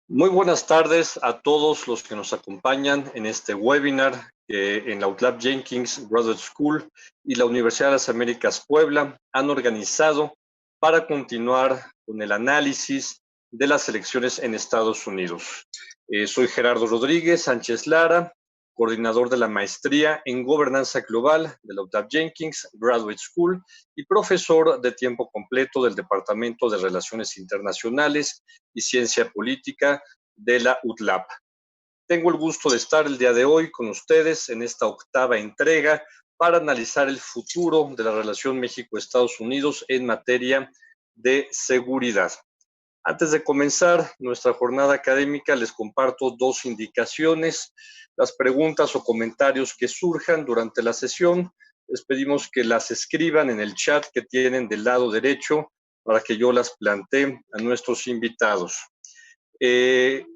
Muy buenas tardes a todos los que nos acompañan en este webinar que en la UTLAP Jenkins Graduate School y la Universidad de las Américas Puebla han organizado para continuar con el análisis de las elecciones en Estados Unidos. Soy Gerardo Rodríguez Sánchez Lara, coordinador de la maestría en Gobernanza Global de la UTLAP Jenkins Graduate School y profesor de tiempo completo del Departamento de Relaciones Internacionales y Ciencia Política de la UTLAP. Tengo el gusto de estar el día de hoy con ustedes en esta octava entrega para analizar el futuro de la relación México-Estados Unidos en materia de seguridad. Antes de comenzar nuestra jornada académica, les comparto dos indicaciones. Las preguntas o comentarios que surjan durante la sesión, les pedimos que las escriban en el chat que tienen del lado derecho para que yo las plantee a nuestros invitados.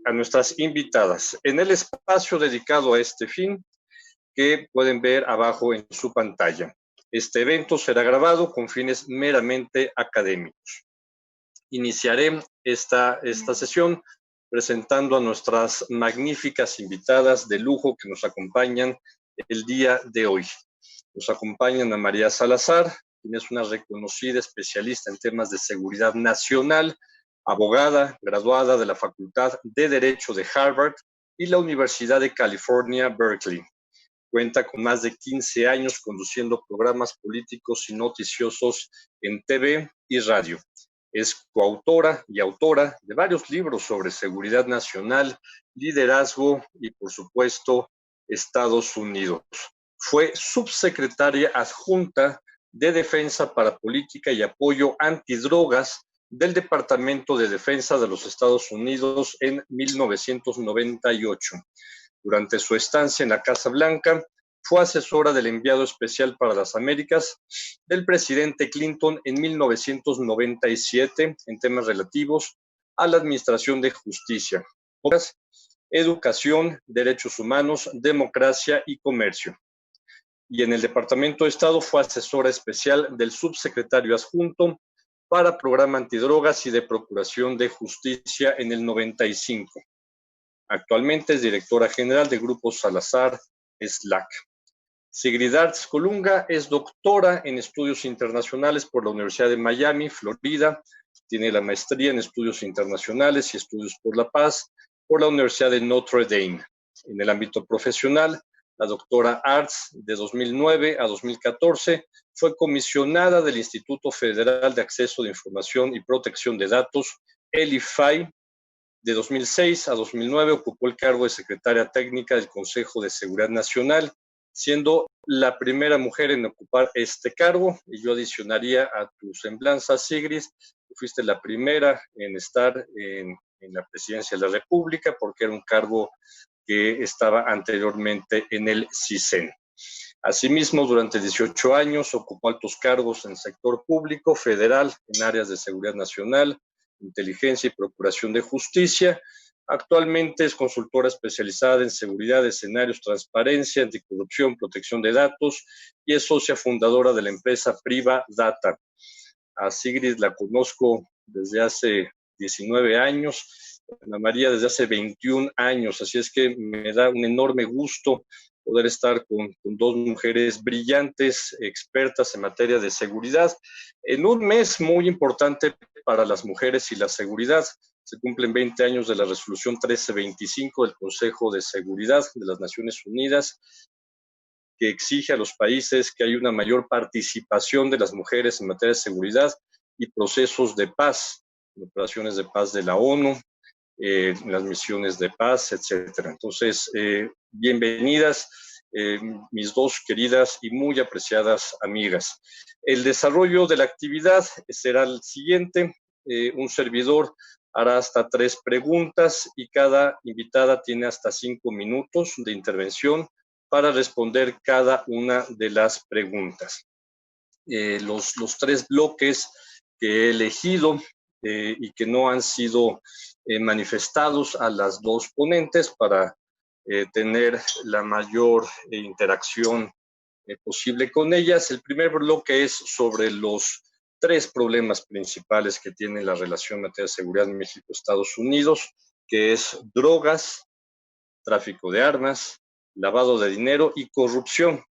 A nuestras invitadas en el espacio dedicado a este fin que pueden ver abajo en su pantalla. Este evento será grabado con fines meramente académicos. Iniciaré esta sesión presentando a nuestras magníficas invitadas de lujo que nos acompañan el día de hoy. Nos acompañan a María Salazar, quien es una reconocida especialista en temas de seguridad nacional, abogada, graduada de la Facultad de Derecho de Harvard y la Universidad de California, Berkeley. Cuenta con más de 15 años conduciendo programas políticos y noticiosos en TV y radio. Es coautora y autora de varios libros sobre seguridad nacional, liderazgo y, por supuesto, Estados Unidos. Fue subsecretaria adjunta de Defensa para Política y Apoyo Antidrogas del Departamento de Defensa de los Estados Unidos en 1998. Durante su estancia en la Casa Blanca, fue asesora del enviado especial para las Américas del presidente Clinton en 1997 en temas relativos a la administración de justicia, educación, derechos humanos, democracia y comercio. Y en el Departamento de Estado fue asesora especial del subsecretario adjunto para programa antidrogas y de procuración de justicia en el 95. Actualmente es directora general de Grupo Salazar SLAC. Sigrid Arts Colunga es doctora en estudios internacionales por la Universidad de Miami, Florida. Tiene la maestría en estudios internacionales y estudios por la paz por la Universidad de Notre Dame. En el ámbito profesional, la doctora Arts de 2009 a 2014 fue comisionada del Instituto Federal de Acceso de Información y Protección de Datos, el IFAI. De 2006 a 2009 ocupó el cargo de secretaria técnica del Consejo de Seguridad Nacional, siendo la primera mujer en ocupar este cargo. Y yo adicionaría a tu semblanza, Sigrid, que fuiste la primera en estar en la presidencia de la República, porque era un cargo que estaba anteriormente en el CISEN. Asimismo, durante 18 años ocupó altos cargos en el sector público, federal, en áreas de seguridad nacional, inteligencia y procuración de justicia. Actualmente es consultora especializada en seguridad, escenarios, transparencia, anticorrupción, protección de datos y es socia fundadora de la empresa Priva Data. A Sigrid la conozco desde hace 19 años, a Ana María desde hace 21 años, así es que me da un enorme gusto poder estar con dos mujeres brillantes, expertas en materia de seguridad, en un mes muy importante para las mujeres y la seguridad. Se cumplen 20 años de la resolución 1325 del Consejo de Seguridad de las Naciones Unidas, que exige a los países que haya una mayor participación de las mujeres en materia de seguridad y procesos de paz, en operaciones de paz de la ONU, en las misiones de paz, etcétera. Entonces, bienvenidas, mis dos queridas y muy apreciadas amigas. El desarrollo de la actividad será el siguiente. Un servidor hará hasta 3 preguntas y cada invitada tiene hasta 5 minutos de intervención para responder cada una de las preguntas. Los 3 bloques que he elegido y que no han sido manifestados a las 2 ponentes para tener la mayor interacción posible con ellas. El primer bloque es sobre los 3 problemas principales que tiene la relación en materia de seguridad México-Estados Unidos. que es drogas, tráfico de armas, lavado de dinero y corrupción.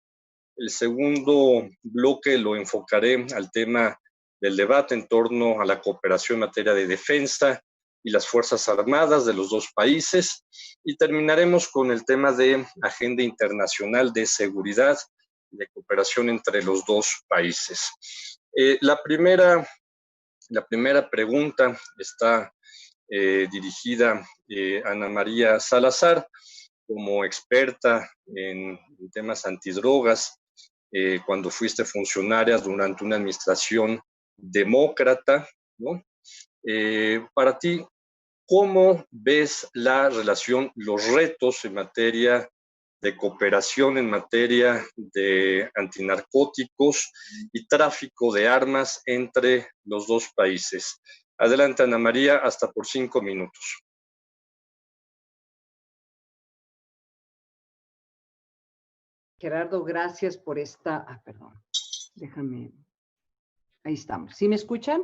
El segundo bloque lo enfocaré al tema del debate en torno a la cooperación en materia de defensa y las Fuerzas Armadas de los dos países. Y terminaremos con el tema de agenda internacional de seguridad y de cooperación entre los dos países. La primera pregunta está dirigida a Ana María Salazar, como experta en temas antidrogas, cuando fuiste funcionaria durante una administración demócrata, ¿no? Para ti, ¿cómo ves la relación, los retos en materia de cooperación, en materia de antinarcóticos y tráfico de armas entre los dos países? Adelante, Ana María, hasta por 5 minutos. Gerardo, gracias por esta... perdón, déjame... Ahí estamos. ¿Sí me escuchan?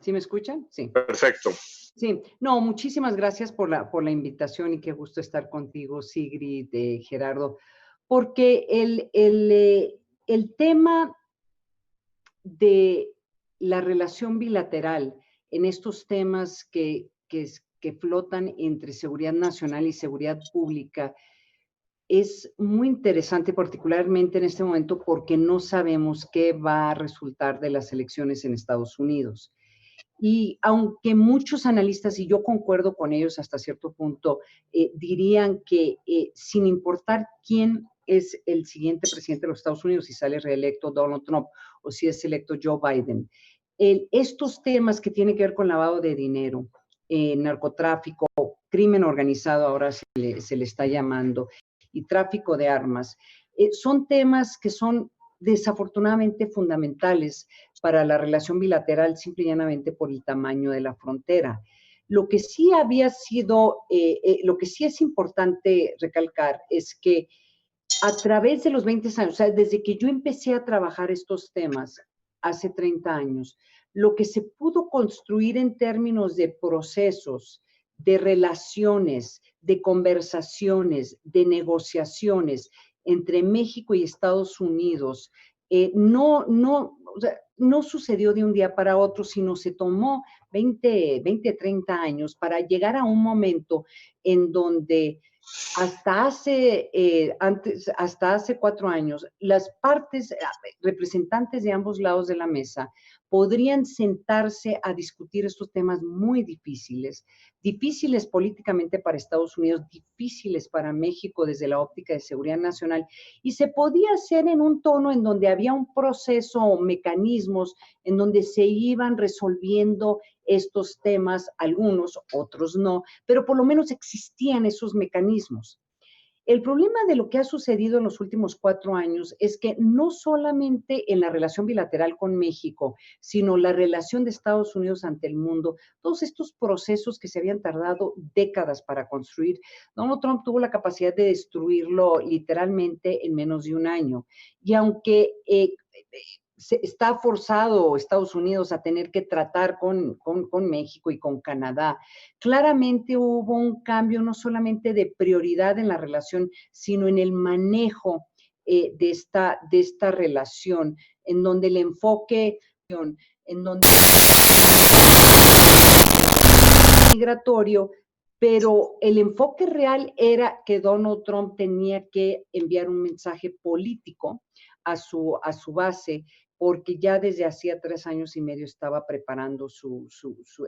¿Sí me escuchan? Sí. Perfecto. Sí, no, muchísimas gracias por la invitación y qué gusto estar contigo, Sigrid, Gerardo, porque el tema de la relación bilateral en estos temas que flotan entre seguridad nacional y seguridad pública es muy interesante, particularmente en este momento, porque no sabemos qué va a resultar de las elecciones en Estados Unidos. Y aunque muchos analistas, y yo concuerdo con ellos hasta cierto punto, dirían que sin importar quién es el siguiente presidente de los Estados Unidos, si sale reelecto Donald Trump o si es electo Joe Biden, estos temas que tienen que ver con lavado de dinero, narcotráfico, crimen organizado, ahora se le está llamando, y tráfico de armas, son temas que son desafortunadamente fundamentales para la relación bilateral, simple y llanamente por el tamaño de la frontera. Lo que sí había sido, lo que sí es importante recalcar es que a través de los 20 años, o sea, desde que yo empecé a trabajar estos temas hace 30 años, lo que se pudo construir en términos de procesos, de relaciones, de conversaciones, de negociaciones entre México y Estados Unidos, o sea, no sucedió de un día para otro, sino se tomó 20, 30 años para llegar a un momento en donde hasta hace 4 años, las partes, representantes de ambos lados de la mesa, podrían sentarse a discutir estos temas muy difíciles, difíciles políticamente para Estados Unidos, difíciles para México desde la óptica de seguridad nacional, y se podía hacer en un tono en donde había un proceso o mecanismos en donde se iban resolviendo estos temas, algunos, otros no, pero por lo menos existían esos mecanismos. El problema de lo que ha sucedido en los últimos 4 años es que no solamente en la relación bilateral con México, sino la relación de Estados Unidos ante el mundo, todos estos procesos que se habían tardado décadas para construir, Donald Trump tuvo la capacidad de destruirlo literalmente en menos de un año. Y aunque está forzado Estados Unidos a tener que tratar con México y con Canadá, claramente hubo un cambio no solamente de prioridad en la relación, sino en el manejo de esta relación, en donde el enfoque, en donde migratorio, pero el enfoque real era que Donald Trump tenía que enviar un mensaje político a su base, porque ya desde hacía 3 años y medio estaba preparando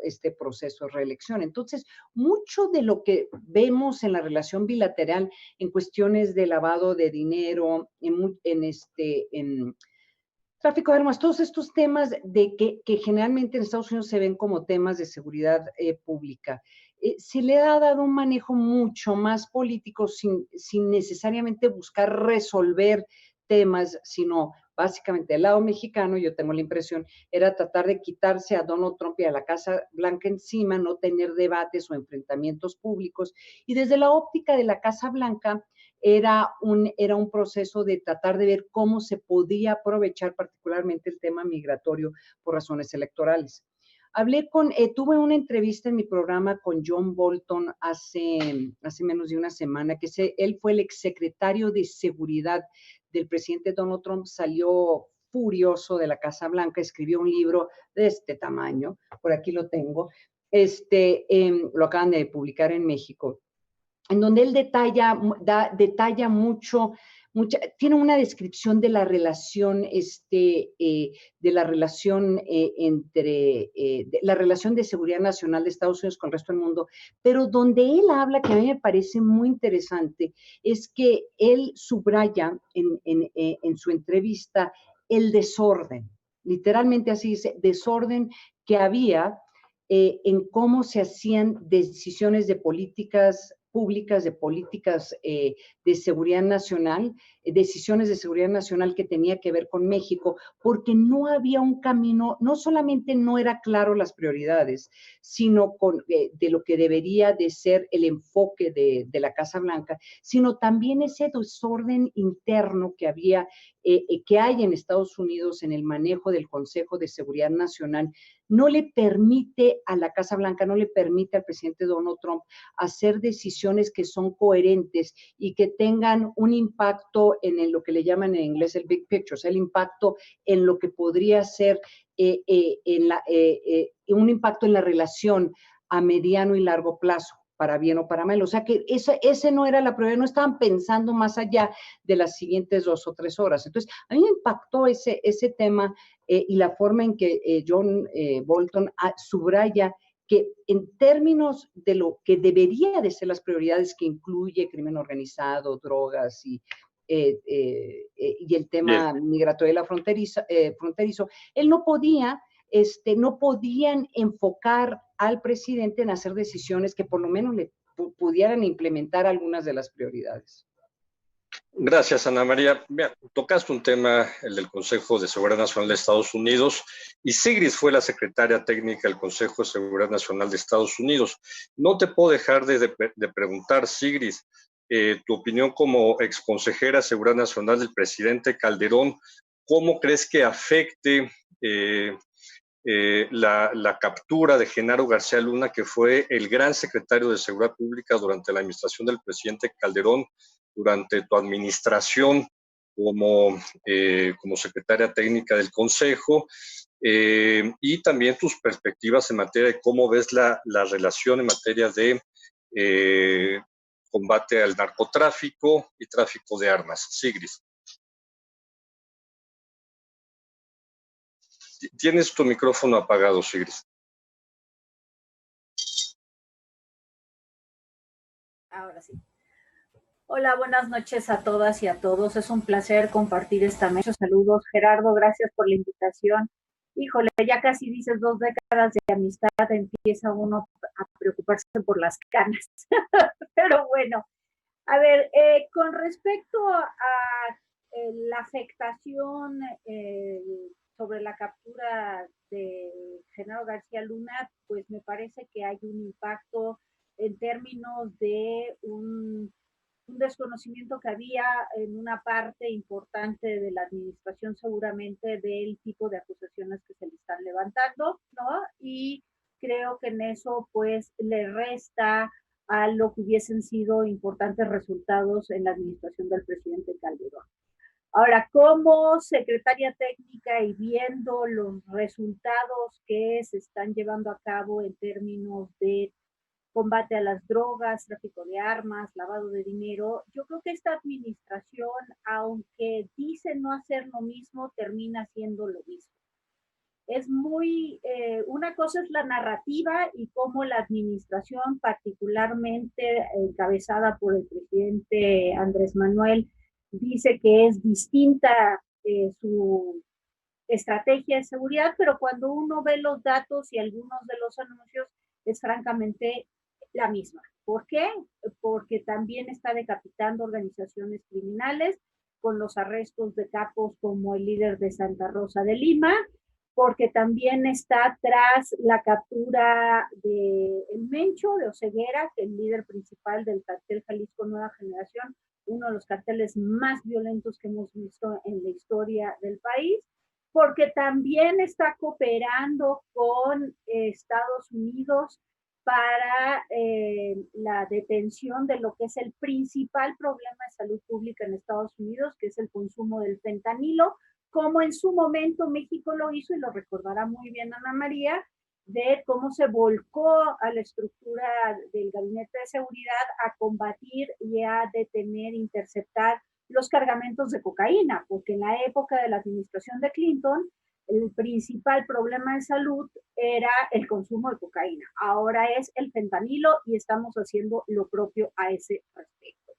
este proceso de reelección. Entonces, mucho de lo que vemos en la relación bilateral en cuestiones de lavado de dinero, en tráfico de armas, todos estos temas que generalmente en Estados Unidos se ven como temas de seguridad pública, se le ha dado un manejo mucho más político sin necesariamente buscar resolver temas, sino básicamente del lado mexicano, yo tengo la impresión, era tratar de quitarse a Donald Trump y a la Casa Blanca encima, no tener debates o enfrentamientos públicos. Y desde la óptica de la Casa Blanca, era un proceso de tratar de ver cómo se podía aprovechar particularmente el tema migratorio por razones electorales. Tuve una entrevista en mi programa con John Bolton hace menos de una semana, él fue el exsecretario de Seguridad del presidente Donald Trump, salió furioso de la Casa Blanca, escribió un libro de este tamaño, por aquí lo tengo, lo acaban de publicar en México, en donde él detalla tiene una descripción de la relación, de la relación de seguridad nacional de Estados Unidos con el resto del mundo, pero donde él habla, que a mí me parece muy interesante, es que él subraya en su entrevista el desorden, literalmente así dice, desorden que había en cómo se hacían decisiones de políticas públicas, de políticas de seguridad nacional, decisiones de seguridad nacional que tenía que ver con México, porque no había un camino, no solamente no era claro las prioridades, sino de lo que debería de ser el enfoque de la Casa Blanca, sino también ese desorden interno que que hay en Estados Unidos en el manejo del Consejo de Seguridad Nacional, no le permite a la Casa Blanca, no le permite al presidente Donald Trump hacer decisiones que son coherentes y que tengan un impacto en lo que le llaman en inglés el big picture, o sea, el impacto en lo que podría ser un impacto en la relación a mediano y largo plazo, para bien o para mal. O sea que ese no era la prioridad, no estaban pensando más allá de las siguientes 2 o 3 horas. Entonces, a mí me impactó ese tema y la forma en que John Bolton subraya que en términos de lo que debería de ser las prioridades, que incluye crimen organizado, drogas y el tema migratorio fronterizo, él no podían enfocar al presidente en hacer decisiones que por lo menos le pudieran implementar algunas de las prioridades. Gracias, Ana María. Mira, tocaste un tema, el del Consejo de Seguridad Nacional de Estados Unidos, y Sigrid fue la secretaria técnica del Consejo de Seguridad Nacional de Estados Unidos. No te puedo dejar de preguntar, Sigrid, tu opinión como exconsejera de Seguridad Nacional del presidente Calderón, ¿cómo crees que afecte la captura de Genaro García Luna, que fue el gran secretario de Seguridad Pública durante la administración del presidente Calderón, durante tu administración como secretaria técnica del Consejo, y también tus perspectivas en materia de cómo ves la relación en materia de combate al narcotráfico y tráfico de armas? Sigrid. Tienes tu micrófono apagado, Sigrid. Ahora sí. Hola, buenas noches a todas y a todos. Es un placer compartir esta mesa. Saludos, Gerardo, gracias por la invitación. Híjole, ya casi dices 2 décadas de amistad, empieza uno a preocuparse por las canas. Pero bueno, a ver, con respecto a la afectación sobre la captura de Genaro García Luna, pues me parece que hay un impacto en términos de un desconocimiento que había en una parte importante de la administración seguramente del tipo de acusaciones que se le están levantando, ¿no? Y creo que en eso pues le resta a lo que hubiesen sido importantes resultados en la administración del presidente Calderón. Ahora, como secretaria técnica y viendo los resultados que se están llevando a cabo en términos de combate a las drogas, tráfico de armas, lavado de dinero, yo creo que esta administración, aunque dice no hacer lo mismo, termina haciendo lo mismo. Es una cosa es la narrativa y cómo la administración, particularmente encabezada por el presidente Andrés Manuel, dice que es distinta su estrategia de seguridad, pero cuando uno ve los datos y algunos de los anuncios, es francamente la misma. ¿Por qué? Porque también está decapitando organizaciones criminales con los arrestos de capos como el líder de Santa Rosa de Lima, porque también está tras la captura de El Mencho, de Oseguera, que es el líder principal del cartel Jalisco Nueva Generación, uno de los carteles más violentos que hemos visto en la historia del país, porque también está cooperando con Estados Unidos para la detención de lo que es el principal problema de salud pública en Estados Unidos, que es el consumo del fentanilo, como en su momento México lo hizo, y lo recordará muy bien Ana María, de cómo se volcó a la estructura del Gabinete de Seguridad a combatir y a detener, interceptar los cargamentos de cocaína, porque en la época de la administración de Clinton, el principal problema de salud era el consumo de cocaína. Ahora es el fentanilo y estamos haciendo lo propio a ese respecto.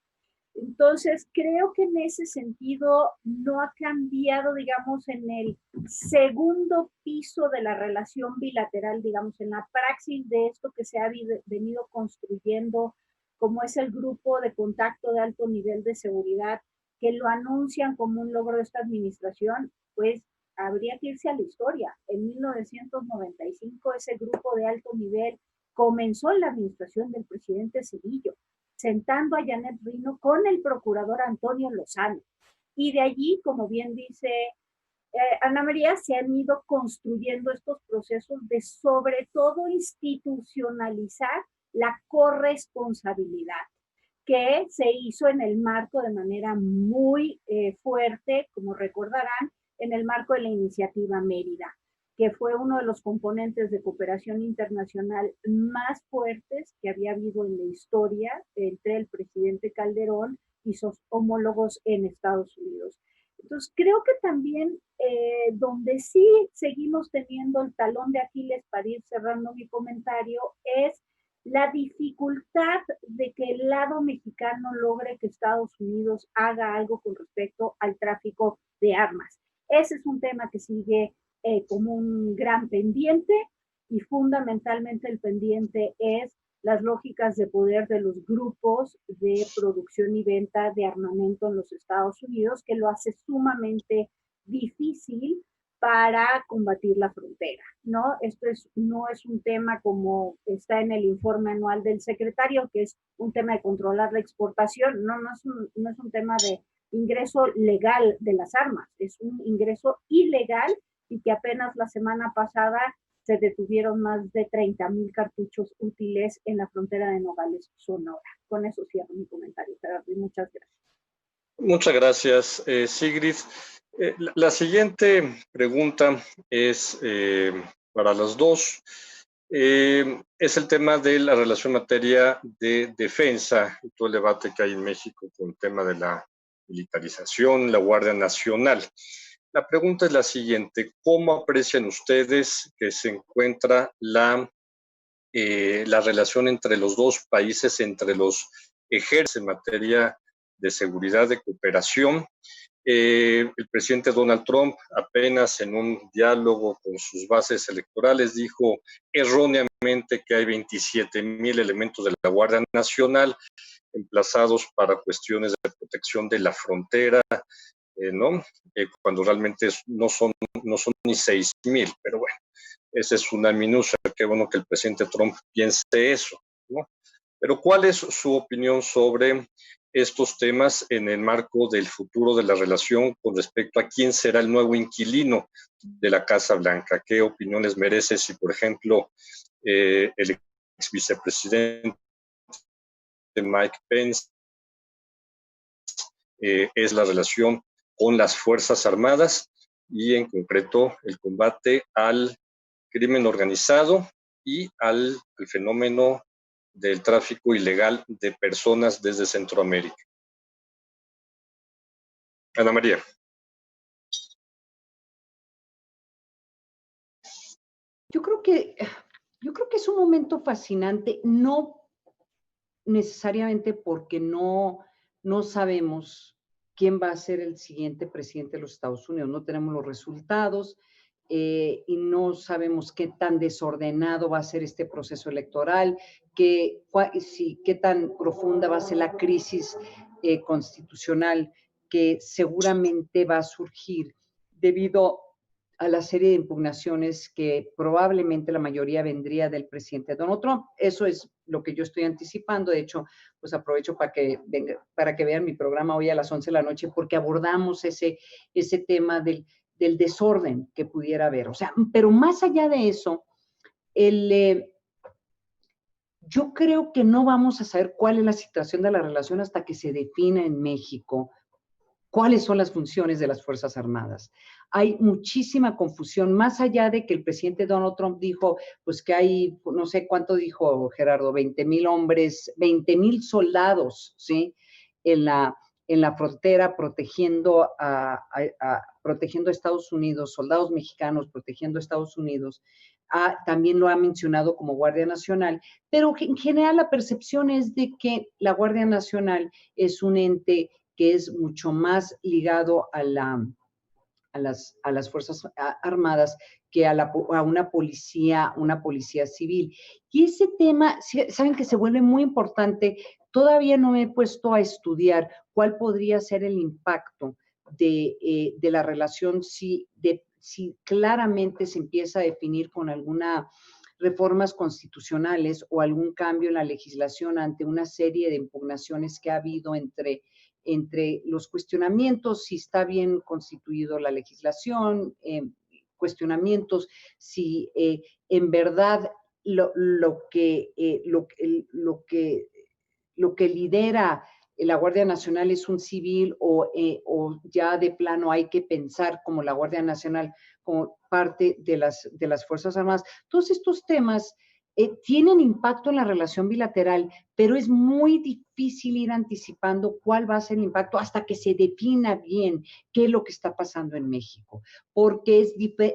Entonces, creo que en ese sentido no ha cambiado, digamos, en el segundo piso de la relación bilateral, digamos, en la praxis de esto que se ha venido construyendo, como es el grupo de contacto de alto nivel de seguridad, que lo anuncian como un logro de esta administración, pues habría que irse a la historia. En 1995 ese grupo de alto nivel comenzó en la administración del presidente Cedillo, sentando a Janet Rino con el procurador Antonio Lozano. Y de allí, como bien dice Ana María, se han ido construyendo estos procesos de sobre todo institucionalizar la corresponsabilidad, que se hizo en el marco de manera muy fuerte, como recordarán, en el marco de la iniciativa Mérida, que fue uno de los componentes de cooperación internacional más fuertes que había habido en la historia entre el presidente Calderón y sus homólogos en Estados Unidos. Entonces, creo que también donde sí seguimos teniendo el talón de Aquiles, para ir cerrando mi comentario, es la dificultad de que el lado mexicano logre que Estados Unidos haga algo con respecto al tráfico de armas. Ese es un tema que sigue como un gran pendiente, y fundamentalmente el pendiente es las lógicas de poder de los grupos de producción y venta de armamento en los Estados Unidos, que lo hace sumamente difícil para combatir la frontera, ¿no? Esto no es un tema como está en el informe anual del secretario, que es un tema de controlar la exportación, no es un tema de ingreso legal de las armas, es un ingreso ilegal, y que apenas la semana pasada se detuvieron más de 30,000 cartuchos útiles en la frontera de Nogales, Sonora. Con eso cierro mi comentario, Gerardo, y muchas gracias. Muchas gracias, Sigrid. La siguiente pregunta es para los dos. Es el tema de la relación en materia de defensa y todo el debate que hay en México con el tema de la militarización, la Guardia Nacional. La pregunta es la siguiente: ¿cómo aprecian ustedes que se encuentra la relación entre los dos países, entre los ejércitos en materia de seguridad, de cooperación? El presidente Donald Trump apenas en un diálogo con sus bases electorales dijo erróneamente que hay 27,000 elementos de la Guardia Nacional emplazados para cuestiones de protección de la frontera, ¿no? Cuando realmente no son ni 6,000, pero bueno, esa es una minucia. Qué bueno que el presidente Trump piense eso, ¿no? Pero ¿cuál es su opinión sobre estos temas en el marco del futuro de la relación con respecto a quién será el nuevo inquilino de la Casa Blanca? ¿Qué opinión les merece si, por ejemplo, el ex vicepresidente Mike Pence es la relación con las Fuerzas Armadas y en concreto el combate al crimen organizado y al fenómeno del tráfico ilegal de personas desde Centroamérica? Ana María. Yo creo que es un momento fascinante, no necesariamente porque no sabemos quién va a ser el siguiente presidente de los Estados Unidos, no tenemos los resultados y no sabemos qué tan desordenado va a ser este proceso electoral, qué tan profunda va a ser la crisis constitucional que seguramente va a surgir debido a la serie de impugnaciones que probablemente la mayoría vendría del presidente Donald Trump. Eso es lo que yo estoy anticipando. De hecho, pues aprovecho para que vean mi programa hoy a las 11 de la noche, porque abordamos ese tema del del desorden que pudiera haber. O sea, pero más allá de eso, yo creo que no vamos a saber cuál es la situación de la relación hasta que se defina en México cuáles son las funciones de las Fuerzas Armadas. Hay muchísima confusión, más allá de que el presidente Donald Trump dijo, pues que hay, no sé cuánto dijo Gerardo, 20,000 hombres, 20,000 soldados, ¿sí? En la frontera protegiendo protegiendo a Estados Unidos, soldados mexicanos protegiendo a Estados Unidos. También lo ha mencionado como Guardia Nacional, pero en general la percepción es de que la Guardia Nacional es un ente que es mucho más ligado a las Fuerzas Armadas que a una policía civil. Y ese tema, saben que se vuelve muy importante. Todavía no me he puesto a estudiar cuál podría ser el impacto de la relación si claramente se empieza a definir con alguna reformas constitucionales o algún cambio en la legislación ante una serie de impugnaciones que ha habido entre los cuestionamientos, si está bien constituido la legislación, cuestionamientos, si en verdad lo que lidera la Guardia Nacional es un civil o ya de plano hay que pensar como la Guardia Nacional como parte de las Fuerzas Armadas. Todos estos temas tienen impacto en la relación bilateral, pero es muy difícil ir anticipando cuál va a ser el impacto hasta que se defina bien qué es lo que está pasando en México, porque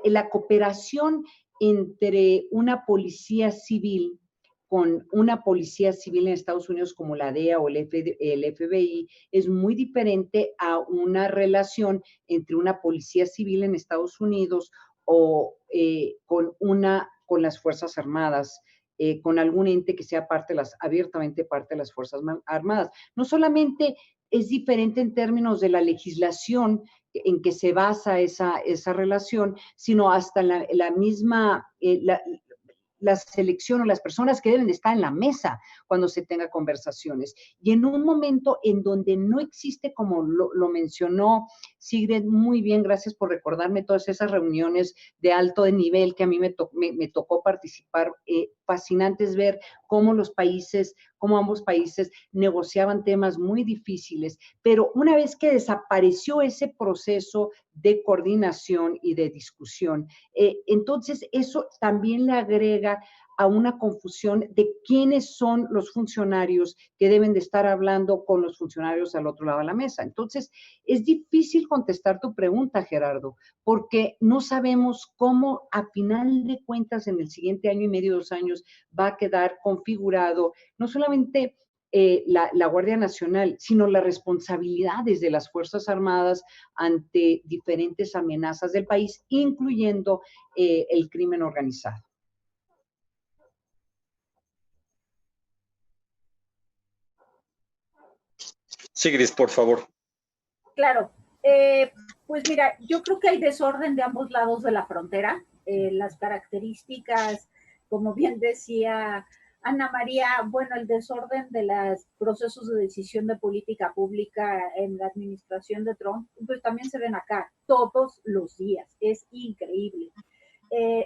la cooperación entre una policía civil con una policía civil en Estados Unidos como la DEA o el FBI es muy diferente a una relación entre una policía civil en Estados Unidos o con las Fuerzas Armadas, con algún ente que sea abiertamente parte de las Fuerzas Armadas. No solamente es diferente en términos de la legislación en que se basa esa relación, sino hasta la misma, la selección o las personas que deben de estar en la mesa cuando se tenga conversaciones. Y en un momento en donde no existe, como lo mencionó Sigrid muy bien, gracias por recordarme todas esas reuniones de alto nivel que a mí me tocó participar, fascinantes ver cómo ambos países negociaban temas muy difíciles, pero una vez que desapareció ese proceso de coordinación y de discusión, entonces eso también le agrega a una confusión de quiénes son los funcionarios que deben de estar hablando con los funcionarios al otro lado de la mesa. Entonces, es difícil contestar tu pregunta, Gerardo, porque no sabemos cómo a final de cuentas en el siguiente año y medio, 2 años, va a quedar configurado no solamente la Guardia Nacional, sino las responsabilidades de las Fuerzas Armadas ante diferentes amenazas del país, incluyendo el crimen organizado. Sigrid, por favor. Claro, pues mira, yo creo que hay desorden de ambos lados de la frontera. Las características, como bien decía Ana María, bueno, el desorden de los procesos de decisión de política pública en la administración de Trump, pues también se ven acá todos los días. Es increíble.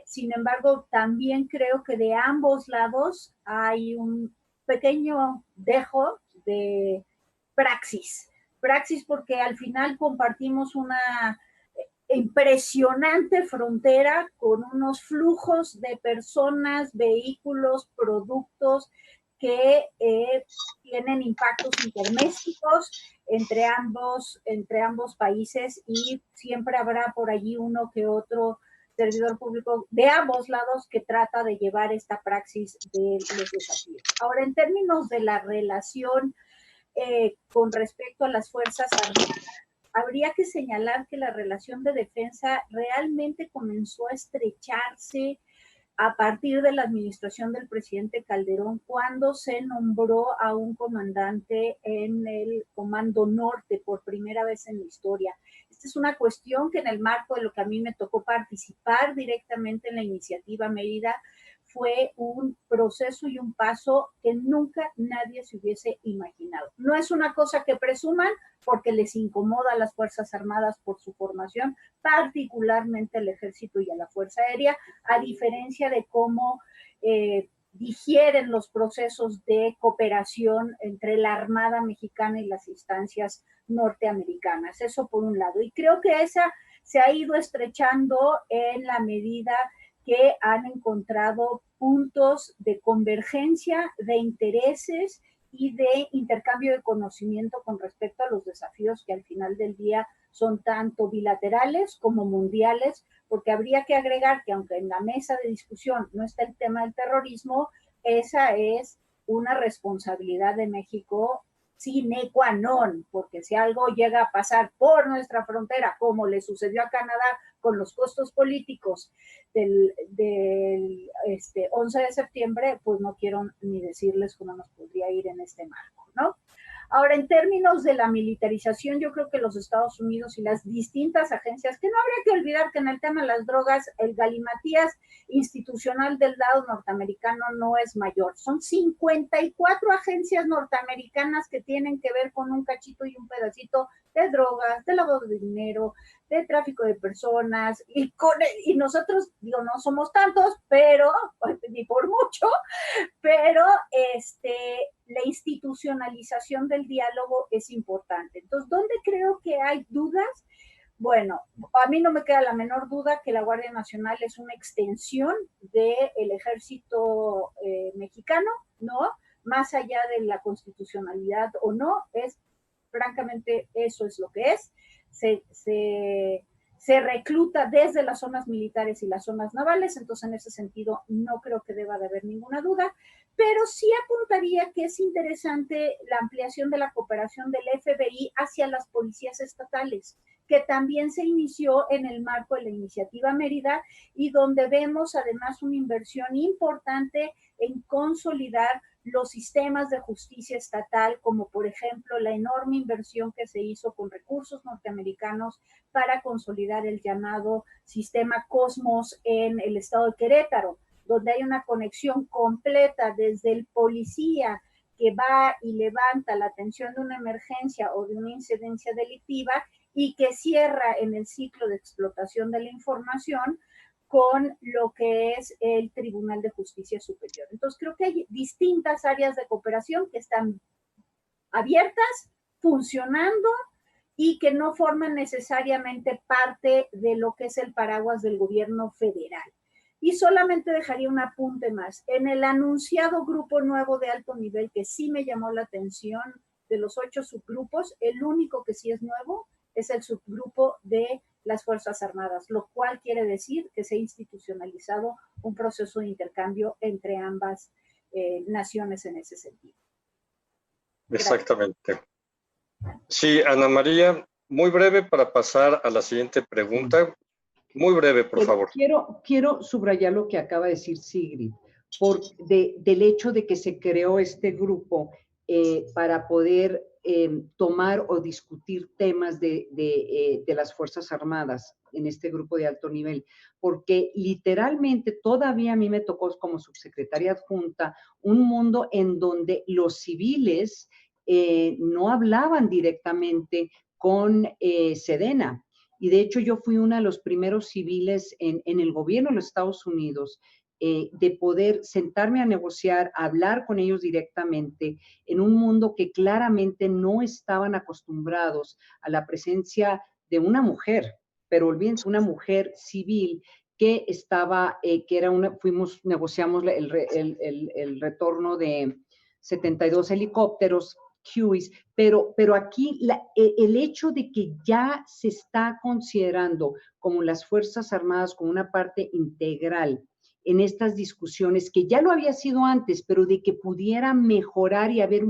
Sin embargo, también creo que de ambos lados hay un pequeño dejo de praxis porque al final compartimos una impresionante frontera con unos flujos de personas, vehículos, productos que tienen impactos intermésticos entre ambos países y siempre habrá por allí uno que otro servidor público de ambos lados que trata de llevar esta praxis de los desafíos. Ahora, en términos de la relación con respecto a las Fuerzas Armadas, habría que señalar que la relación de defensa realmente comenzó a estrecharse a partir de la administración del presidente Calderón, cuando se nombró a un comandante en el Comando Norte por primera vez en la historia. Esta es una cuestión que en el marco de lo que a mí me tocó participar directamente en la iniciativa Mérida, fue un proceso y un paso que nunca nadie se hubiese imaginado. No es una cosa que presuman porque les incomoda a las Fuerzas Armadas por su formación, particularmente al Ejército y a la Fuerza Aérea, a diferencia de cómo digieren los procesos de cooperación entre la Armada Mexicana y las instancias norteamericanas. Eso por un lado. Y creo que esa se ha ido estrechando en la medida que han encontrado puntos de convergencia, de intereses y de intercambio de conocimiento con respecto a los desafíos que al final del día son tanto bilaterales como mundiales, porque habría que agregar que aunque en la mesa de discusión no está el tema del terrorismo, esa es una responsabilidad de México sine qua non, porque si algo llega a pasar por nuestra frontera, como le sucedió a Canadá con los costos políticos del 11 de septiembre, pues no quiero ni decirles cómo nos podría ir en este marco, ¿no? Ahora, en términos de la militarización, yo creo que los Estados Unidos y las distintas agencias, que no habría que olvidar que en el tema de las drogas, el galimatías institucional del lado norteamericano no es mayor. Son 54 agencias norteamericanas que tienen que ver con un cachito y un pedacito de drogas, de lavado de dinero, de tráfico de personas, y nosotros, digo, no somos tantos, pero, ni por mucho, pero la institucionalización del diálogo es importante. Entonces, ¿dónde creo que hay dudas? Bueno, a mí no me queda la menor duda que la Guardia Nacional es una extensión del ejército mexicano, ¿no? Más allá de la constitucionalidad o no, francamente, eso es lo que es. Se recluta desde las zonas militares y las zonas navales, entonces en ese sentido no creo que deba de haber ninguna duda, pero sí apuntaría que es interesante la ampliación de la cooperación del FBI hacia las policías estatales, que también se inició en el marco de la iniciativa Mérida y donde vemos además una inversión importante en consolidar los sistemas de justicia estatal, como por ejemplo la enorme inversión que se hizo con recursos norteamericanos para consolidar el llamado sistema Cosmos en el estado de Querétaro, donde hay una conexión completa desde el policía que va y levanta la atención de una emergencia o de una incidencia delictiva y que cierra en el ciclo de explotación de la información con lo que es el Tribunal de Justicia Superior. Entonces, creo que hay distintas áreas de cooperación que están abiertas, funcionando y que no forman necesariamente parte de lo que es el paraguas del gobierno federal. Y solamente dejaría un apunte más. En el anunciado grupo nuevo de alto nivel, que sí me llamó la atención, de los 8 subgrupos, el único que sí es nuevo es el subgrupo de las Fuerzas Armadas, lo cual quiere decir que se ha institucionalizado un proceso de intercambio entre ambas naciones en ese sentido. Exactamente. Sí, Ana María, muy breve para pasar a la siguiente pregunta. Muy breve, por favor. Quiero subrayar lo que acaba de decir Sigrid, del hecho de que se creó este grupo para poder tomar o discutir temas de las Fuerzas Armadas en este grupo de alto nivel, porque literalmente todavía a mí me tocó como subsecretaria adjunta un mundo en donde los civiles no hablaban directamente con Sedena. Y de hecho yo fui uno de los primeros civiles en el gobierno de los Estados Unidos de poder sentarme a negociar, a hablar con ellos directamente en un mundo que claramente no estaban acostumbrados a la presencia de una mujer, pero olvídense, una mujer civil que estaba, negociamos el retorno de 72 helicópteros Hueys, pero aquí el hecho de que ya se está considerando como las Fuerzas Armadas como una parte integral en estas discusiones, que ya lo había sido antes, pero de que pudiera mejorar y haber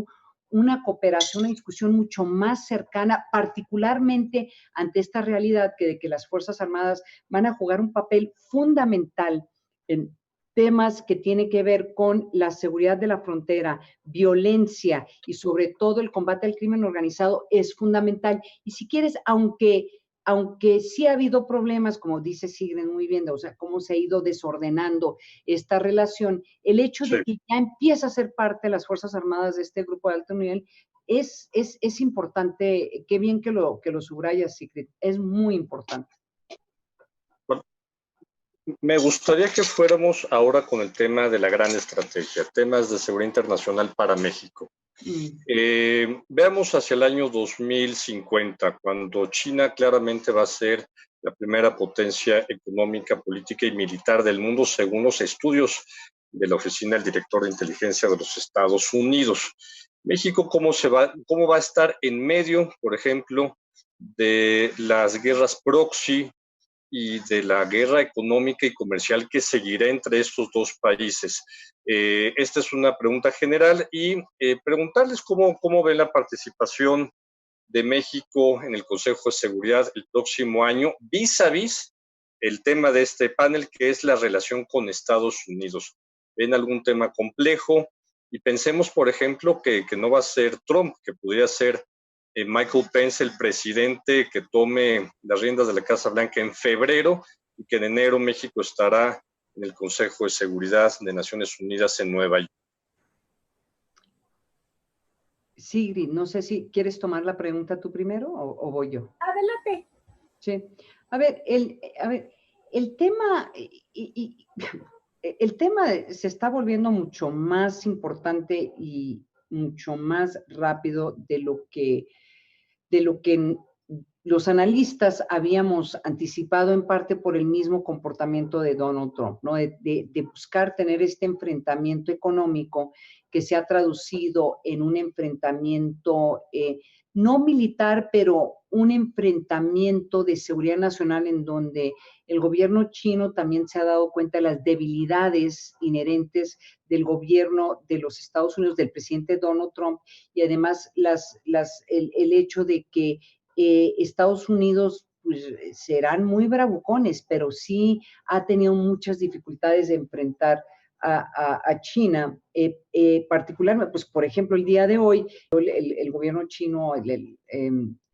una cooperación, una discusión mucho más cercana, particularmente ante esta realidad de que las Fuerzas Armadas van a jugar un papel fundamental en temas que tienen que ver con la seguridad de la frontera, violencia y sobre todo el combate al crimen organizado es fundamental. Y si quieres, aunque aunque sí ha habido problemas, como dice Sigrid muy bien, o sea, cómo se ha ido desordenando esta relación, el hecho de que ya empieza a ser parte de las Fuerzas Armadas de este grupo de alto nivel es importante. Qué bien que lo subrayas, Sigrid, es muy importante. Me gustaría que fuéramos ahora con el tema de la gran estrategia, temas de seguridad internacional para México. Veamos hacia el año 2050, cuando China claramente va a ser la primera potencia económica, política y militar del mundo, según los estudios de la Oficina del Director de Inteligencia de los Estados Unidos. México, ¿cómo va a estar en medio, por ejemplo, de las guerras proxy y de la guerra económica y comercial que seguirá entre estos dos países? Esta es una pregunta general y preguntarles cómo ven la participación de México en el Consejo de Seguridad el próximo año, vis a vis el tema de este panel, que es la relación con Estados Unidos. ¿Ven algún tema complejo? Y pensemos, por ejemplo, que no va a ser Trump, que podría ser Michael Pence, el presidente que tome las riendas de la Casa Blanca en febrero, y que en enero México estará en el Consejo de Seguridad de Naciones Unidas en Nueva York. Sigrid, no sé si quieres tomar la pregunta tú primero o voy yo. Adelante. Sí. A ver, el tema, el tema se está volviendo mucho más importante y mucho más rápido de lo que los analistas habíamos anticipado, en parte por el mismo comportamiento de Donald Trump, ¿no? De buscar tener este enfrentamiento económico que se ha traducido en un enfrentamiento no militar, pero un enfrentamiento de seguridad nacional en donde el gobierno chino también se ha dado cuenta de las debilidades inherentes del gobierno de los Estados Unidos, del presidente Donald Trump, y además el hecho de que Estados Unidos pues, serán muy bravucones, pero sí ha tenido muchas dificultades de enfrentar a China, particularmente, pues por ejemplo, el día de hoy, el gobierno chino,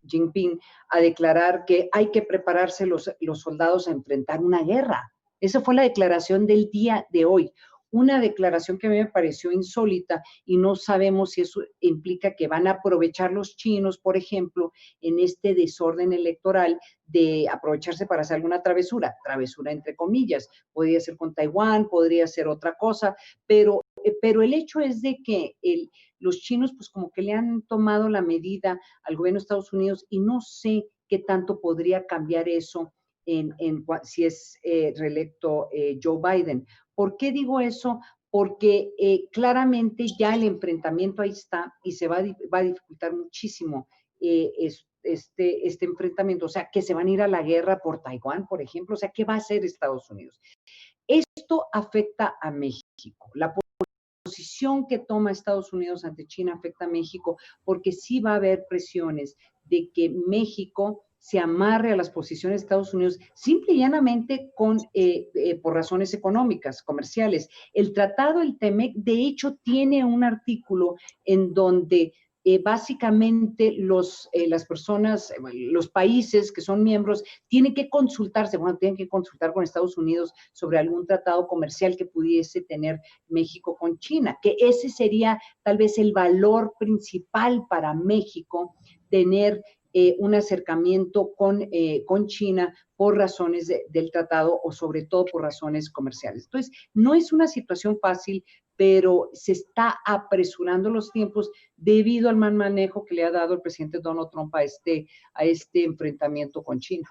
Jinping, a declarar que hay que prepararse los soldados a enfrentar una guerra. Esa fue la declaración del día de hoy. Una declaración que a mí me pareció insólita y no sabemos si eso implica que van a aprovechar los chinos, por ejemplo, en este desorden electoral de aprovecharse para hacer alguna travesura entre comillas. Podría ser con Taiwán, podría ser otra cosa, pero el hecho es de que los chinos pues como que le han tomado la medida al gobierno de Estados Unidos y no sé qué tanto podría cambiar eso si es reelecto Joe Biden. ¿Por qué digo eso? Porque claramente ya el enfrentamiento ahí está y se va a dificultar muchísimo este enfrentamiento. O sea, que se van a ir a la guerra por Taiwán, por ejemplo. O sea, ¿qué va a hacer Estados Unidos? Esto afecta a México. La posición que toma Estados Unidos ante China afecta a México porque sí va a haber presiones de que México se amarre a las posiciones de Estados Unidos simple y llanamente por razones económicas, comerciales. El tratado, el TEMEC, de hecho tiene un artículo en donde básicamente las personas, los países que son miembros tienen que consultar con Estados Unidos sobre algún tratado comercial que pudiese tener México con China, que ese sería tal vez el valor principal para México, tener un acercamiento con China por razones del tratado o sobre todo por razones comerciales. Entonces, no es una situación fácil, pero se está apresurando los tiempos debido al mal manejo que le ha dado el presidente Donald Trump a este enfrentamiento con China.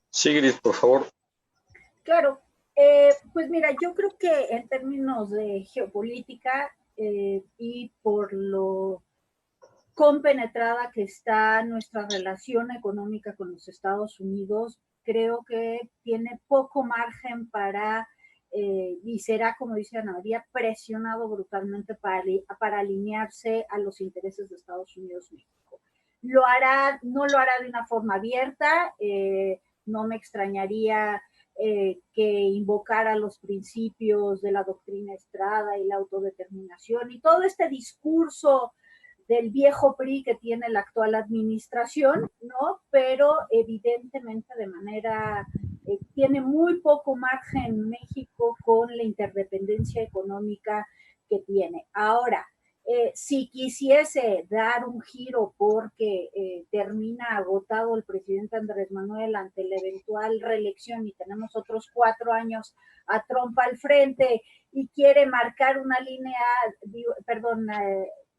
Sigrid, por favor. Claro, pues mira, yo creo que en términos de geopolítica y por lo compenetrada que está nuestra relación económica con los Estados Unidos, creo que tiene poco margen para, y será, como dice Ana María, presionado brutalmente para alinearse a los intereses de Estados Unidos y México. No lo hará de una forma abierta, no me extrañaría que invocara los principios de la doctrina Estrada y la autodeterminación y todo este discurso del viejo PRI que tiene la actual administración, ¿no? Pero evidentemente de manera, tiene muy poco margen México con la interdependencia económica que tiene. Ahora, si quisiese dar un giro porque termina agotado el presidente Andrés Manuel ante la eventual reelección y tenemos otros 4 años a Trump al frente y quiere marcar una línea,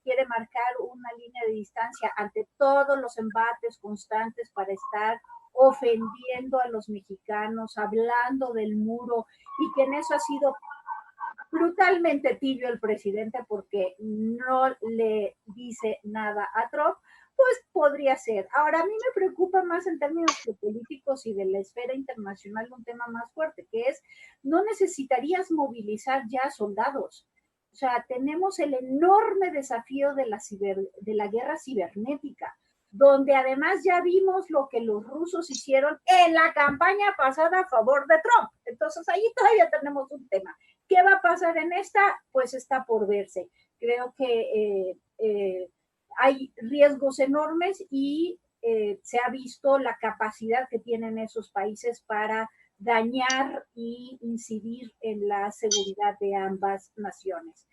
quiere marcar una línea de distancia ante todos los embates constantes para estar ofendiendo a los mexicanos, hablando del muro, y que en eso ha sido brutalmente tibio el presidente porque no le dice nada a Trump, pues podría ser. Ahora, a mí me preocupa más en términos políticos y de la esfera internacional un tema más fuerte, que es, no necesitarías movilizar ya soldados. O sea, tenemos el enorme desafío de la guerra cibernética, donde además ya vimos lo que los rusos hicieron en la campaña pasada a favor de Trump. Entonces, ahí todavía tenemos un tema. ¿Qué va a pasar en esta? Pues está por verse. Creo que hay riesgos enormes y se ha visto la capacidad que tienen esos países para dañar y incidir en la seguridad de ambas naciones.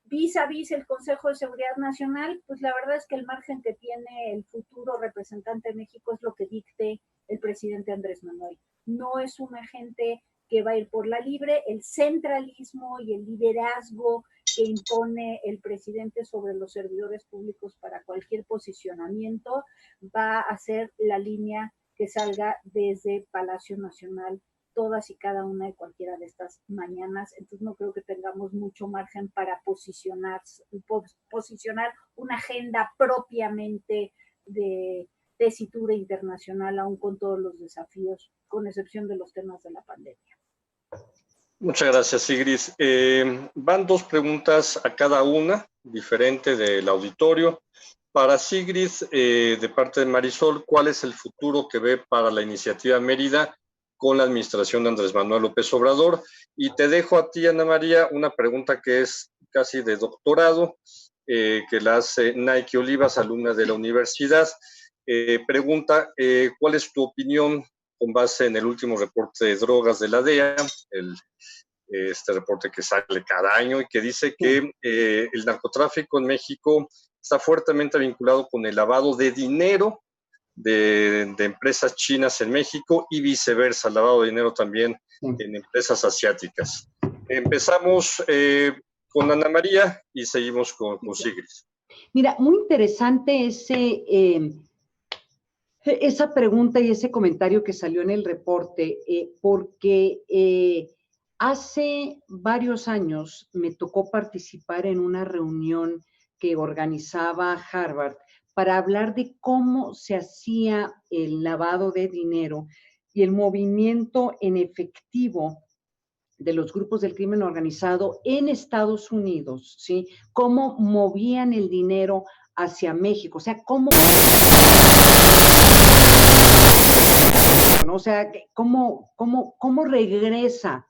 Vis a vis el Consejo de Seguridad Nacional, pues la verdad es que el margen que tiene el futuro representante de México es lo que dicte el presidente Andrés Manuel. No es un agente que va a ir por la libre. El centralismo y el liderazgo que impone el presidente sobre los servidores públicos para cualquier posicionamiento va a ser la línea que salga desde Palacio Nacional todas y cada una de cualquiera de estas mañanas. Entonces no creo que tengamos mucho margen para posicionar una agenda propiamente de tesitura internacional, aún con todos los desafíos, con excepción de los temas de la pandemia. Muchas gracias, Sigrid. Van 2 preguntas a cada una, diferente del auditorio. Para Sigrid, de parte de Marisol, ¿cuál es el futuro que ve para la iniciativa Mérida con la administración de Andrés Manuel López Obrador? Y te dejo a ti, Ana María, una pregunta que es casi de doctorado, que la hace Nike Olivas, alumna de la universidad. Pregunta, ¿cuál es tu opinión con base en el último reporte de drogas de la DEA, este reporte que sale cada año y que dice que el narcotráfico en México está fuertemente vinculado con el lavado de dinero de empresas chinas en México y viceversa, lavado de dinero también en empresas asiáticas? Empezamos con Ana María y seguimos con Sigrid. Mira, muy interesante esa pregunta y ese comentario que salió en el reporte, porque hace varios años me tocó participar en una reunión que organizaba Harvard para hablar de cómo se hacía el lavado de dinero y el movimiento en efectivo de los grupos del crimen organizado en Estados Unidos, ¿sí? Cómo movían el dinero hacia México, o sea, cómo regresa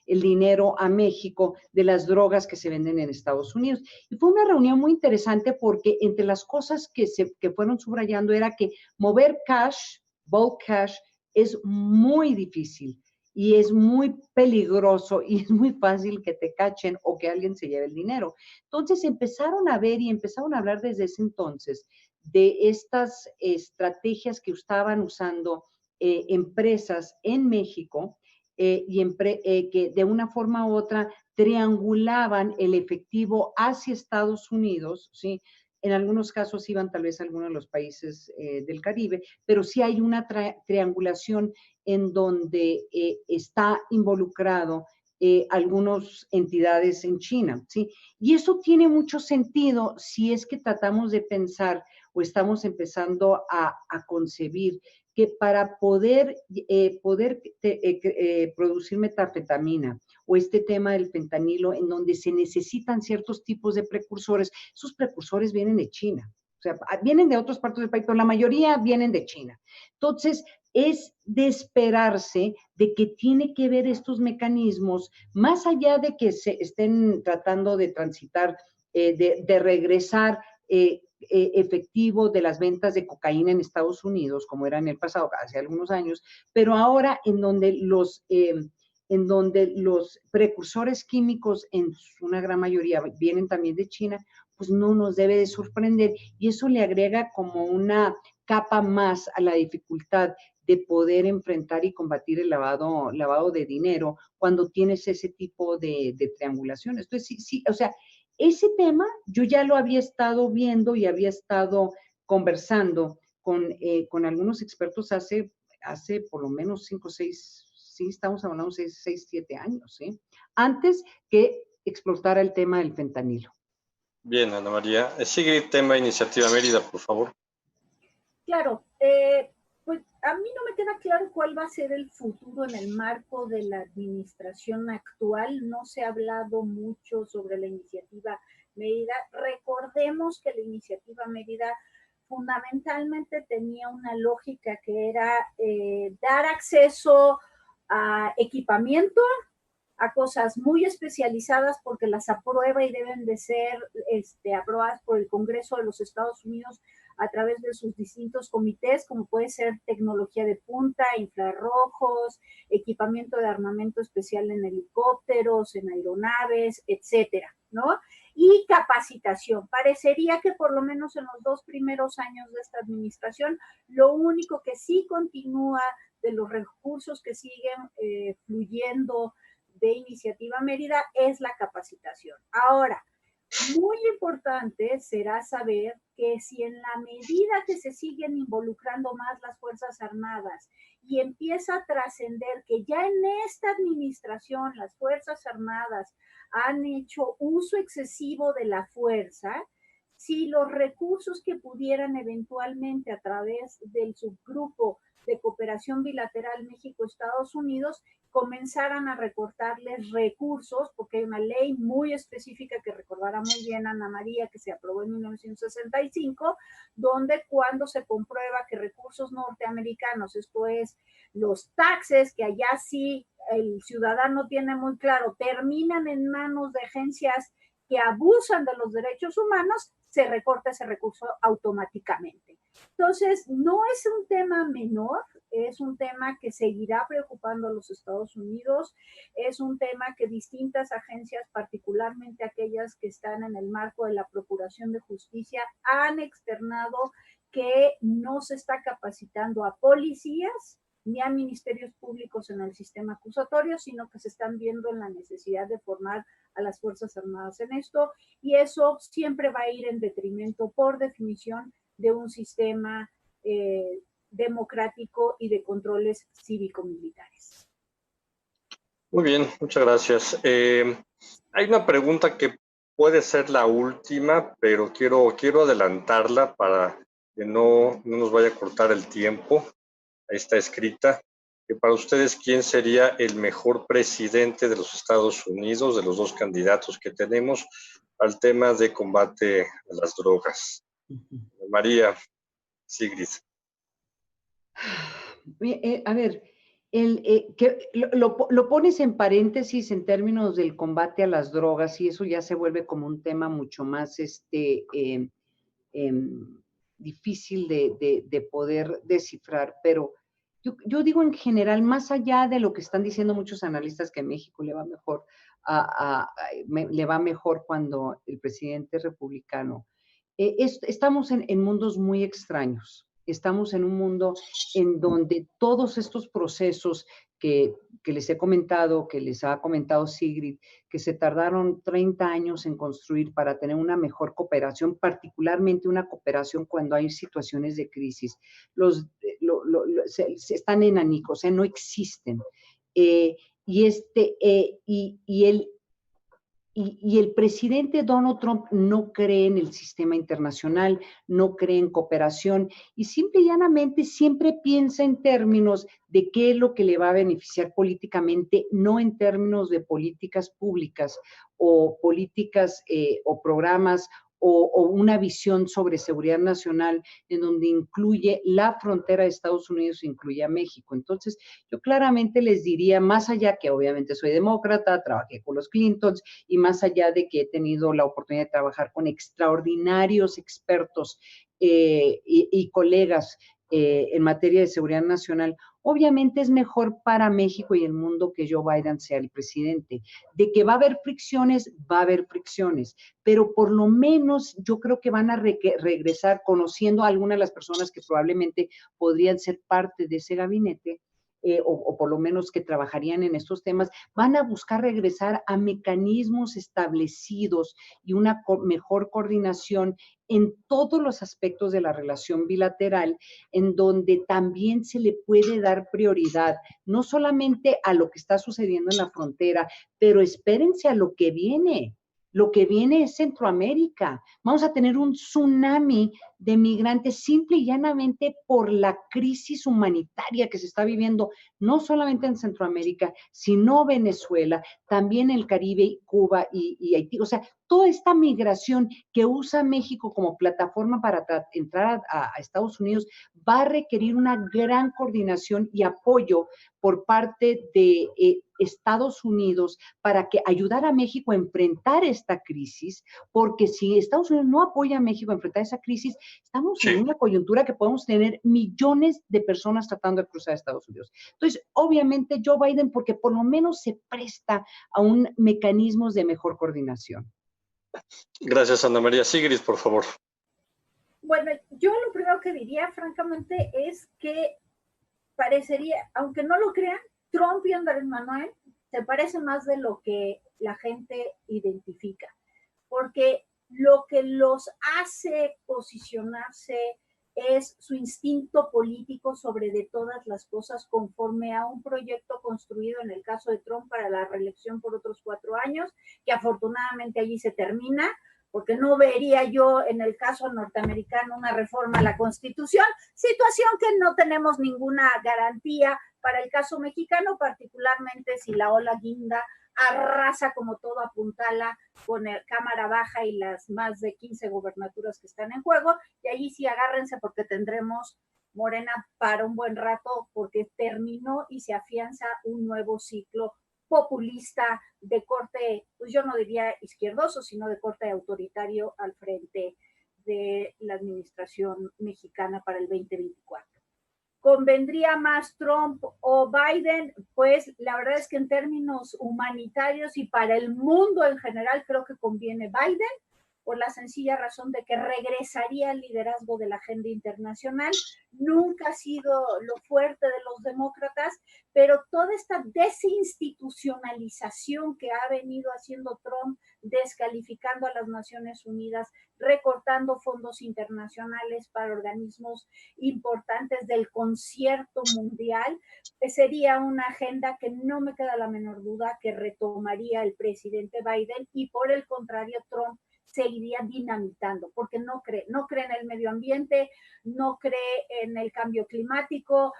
el dinero a México de las drogas que se venden en Estados Unidos. Y fue una reunión muy interesante porque entre las cosas que fueron subrayando era que mover cash, bulk cash, es muy difícil y es muy peligroso y es muy fácil que te cachen o que alguien se lleve el dinero. Entonces empezaron a ver y empezaron a hablar desde ese entonces de estas estrategias que estaban usando empresas en México que de una forma u otra triangulaban el efectivo hacia Estados Unidos, ¿sí? En algunos casos iban tal vez a algunos de los países del Caribe, pero sí hay una triangulación en donde está involucrado algunas entidades en China, ¿sí? Y eso tiene mucho sentido si es que tratamos de pensar o estamos empezando a concebir que para poder producir metanfetamina o este tema del fentanilo, en donde se necesitan ciertos tipos de precursores, esos precursores vienen de China. O sea, vienen de otras partes del país, pero la mayoría vienen de China. Entonces, es de esperarse de que tiene que ver estos mecanismos, más allá de que se estén tratando de transitar, de regresar efectivo de las ventas de cocaína en Estados Unidos, como era en el pasado, hace algunos años, pero ahora en donde los precursores químicos, en una gran mayoría, vienen también de China, pues no nos debe de sorprender, y eso le agrega como una capa más a la dificultad de poder enfrentar y combatir el lavado de dinero cuando tienes ese tipo de triangulaciones. Entonces, sí, o sea, ese tema yo ya lo había estado viendo y había estado conversando con algunos expertos hace por lo menos 5 o 6, sí, estamos hablando de 6, 7 años, ¿sí? Antes que explotara el tema del fentanilo. Bien, Ana María. Sigue tema Iniciativa Mérida, por favor. Claro, pues a mí no me queda claro cuál va a ser el futuro en el marco de la administración actual. No se ha hablado mucho sobre la Iniciativa Mérida. Recordemos que la Iniciativa Mérida fundamentalmente tenía una lógica que era dar acceso a equipamiento, a cosas muy especializadas porque las aprueba y deben de ser aprobadas por el Congreso de los Estados Unidos a través de sus distintos comités, como puede ser tecnología de punta, infrarrojos, equipamiento de armamento especial en helicópteros, en aeronaves, etcétera, ¿no? Y capacitación. Parecería que por lo menos en los 2 primeros años de esta administración, lo único que sí continúa de los recursos que siguen fluyendo de Iniciativa Mérida es la capacitación. Ahora, muy importante será saber que si en la medida que se siguen involucrando más las Fuerzas Armadas y empieza a trascender que ya en esta administración las Fuerzas Armadas han hecho uso excesivo de la fuerza, si los recursos que pudieran eventualmente a través del subgrupo de cooperación bilateral México-Estados Unidos comenzaran a recortarles recursos, porque hay una ley muy específica que recordará muy bien Ana María, que se aprobó en 1965, donde cuando se comprueba que recursos norteamericanos, esto es, los taxes, que allá sí el ciudadano tiene muy claro, terminan en manos de agencias que abusan de los derechos humanos, se recorta ese recurso automáticamente. Entonces, no es un tema menor, es un tema que seguirá preocupando a los Estados Unidos, es un tema que distintas agencias, particularmente aquellas que están en el marco de la Procuración de Justicia, han externado que no se está capacitando a policías ni a ministerios públicos en el sistema acusatorio, sino que se están viendo en la necesidad de formar a las Fuerzas Armadas en esto, y eso siempre va a ir en detrimento, por definición, de un sistema democrático y de controles cívico-militares. Muy bien, muchas gracias. Hay una pregunta que puede ser la última, pero quiero adelantarla para que no nos vaya a cortar el tiempo. Ahí está escrita. Que para ustedes, ¿quién sería el mejor presidente de los Estados Unidos, de los dos candidatos que tenemos, al tema de combate a las drogas? María, Sigrid. A ver, lo pones en paréntesis en términos del combate a las drogas y eso ya se vuelve como un tema mucho más difícil de poder descifrar, pero yo digo en general, más allá de lo que están diciendo muchos analistas que a México le va mejor, le va mejor cuando el presidente es republicano, estamos en mundos muy extraños. Estamos en un mundo en donde todos estos procesos que les he comentado, que les ha comentado Sigrid, que se tardaron 30 años en construir para tener una mejor cooperación, particularmente una cooperación cuando hay situaciones de crisis. Se están en anicos, no existen. Y el presidente Donald Trump no cree en el sistema internacional, no cree en cooperación y simple y llanamente siempre piensa en términos de qué es lo que le va a beneficiar políticamente, no en términos de políticas públicas o políticas o programas o una visión sobre seguridad nacional en donde incluye la frontera de Estados Unidos, incluye a México. Entonces, yo claramente les diría, más allá que obviamente soy demócrata, trabajé con los Clintons, y más allá de que he tenido la oportunidad de trabajar con extraordinarios expertos y colegas en materia de seguridad nacional, obviamente es mejor para México y el mundo que Joe Biden sea el presidente. De que va a haber fricciones, pero por lo menos yo creo que van a regresar conociendo a algunas de las personas que probablemente podrían ser parte de ese gabinete, o por lo menos que trabajarían en estos temas, van a buscar regresar a mecanismos establecidos y una mejor coordinación en todos los aspectos de la relación bilateral, en donde también se le puede dar prioridad, no solamente a lo que está sucediendo en la frontera, pero espérense a lo que viene. Lo que viene es Centroamérica. Vamos a tener un tsunami de migrantes simple y llanamente por la crisis humanitaria que se está viviendo, no solamente en Centroamérica, sino Venezuela, también el Caribe, Cuba y Haití. O sea, toda esta migración que usa México como plataforma para entrar a Estados Unidos va a requerir una gran coordinación y apoyo por parte de Estados Unidos para que ayudar a México a enfrentar esta crisis, porque si Estados Unidos no apoya a México a enfrentar esa crisis, estamos en una coyuntura que podemos tener millones de personas tratando de cruzar a Estados Unidos. Entonces, obviamente Joe Biden, porque por lo menos se presta a un mecanismos de mejor coordinación. Gracias, Ana María. Sigrid, por favor. Bueno, yo lo primero que diría, francamente, es que parecería, aunque no lo crean, Trump y Andrés Manuel se parecen más de lo que la gente identifica, porque lo que los hace posicionarse es su instinto político sobre de todas las cosas, conforme a un proyecto construido en el caso de Trump para la reelección por otros 4 años, que afortunadamente allí se termina, porque no vería yo en el caso norteamericano una reforma a la Constitución, situación que no tenemos ninguna garantía para el caso mexicano, particularmente si la ola guinda arrasa como todo, apuntala con el Cámara Baja y las más de 15 gubernaturas que están en juego, y ahí sí agárrense porque tendremos Morena para un buen rato, porque terminó y se afianza un nuevo ciclo populista de corte, pues yo no diría izquierdoso, sino de corte autoritario al frente de la administración mexicana para el 2024. ¿Convendría más Trump o Biden? Pues la verdad es que en términos humanitarios y para el mundo en general creo que conviene Biden, por la sencilla razón de que regresaría al liderazgo de la agenda internacional. Nunca ha sido lo fuerte de los demócratas, pero toda esta desinstitucionalización que ha venido haciendo Trump, descalificando a las Naciones Unidas, recortando fondos internacionales para organismos importantes del concierto mundial, sería una agenda que no me queda la menor duda que retomaría el presidente Biden, y por el contrario Trump seguiría dinamitando, porque no cree en el medio ambiente, no cree en el cambio climático,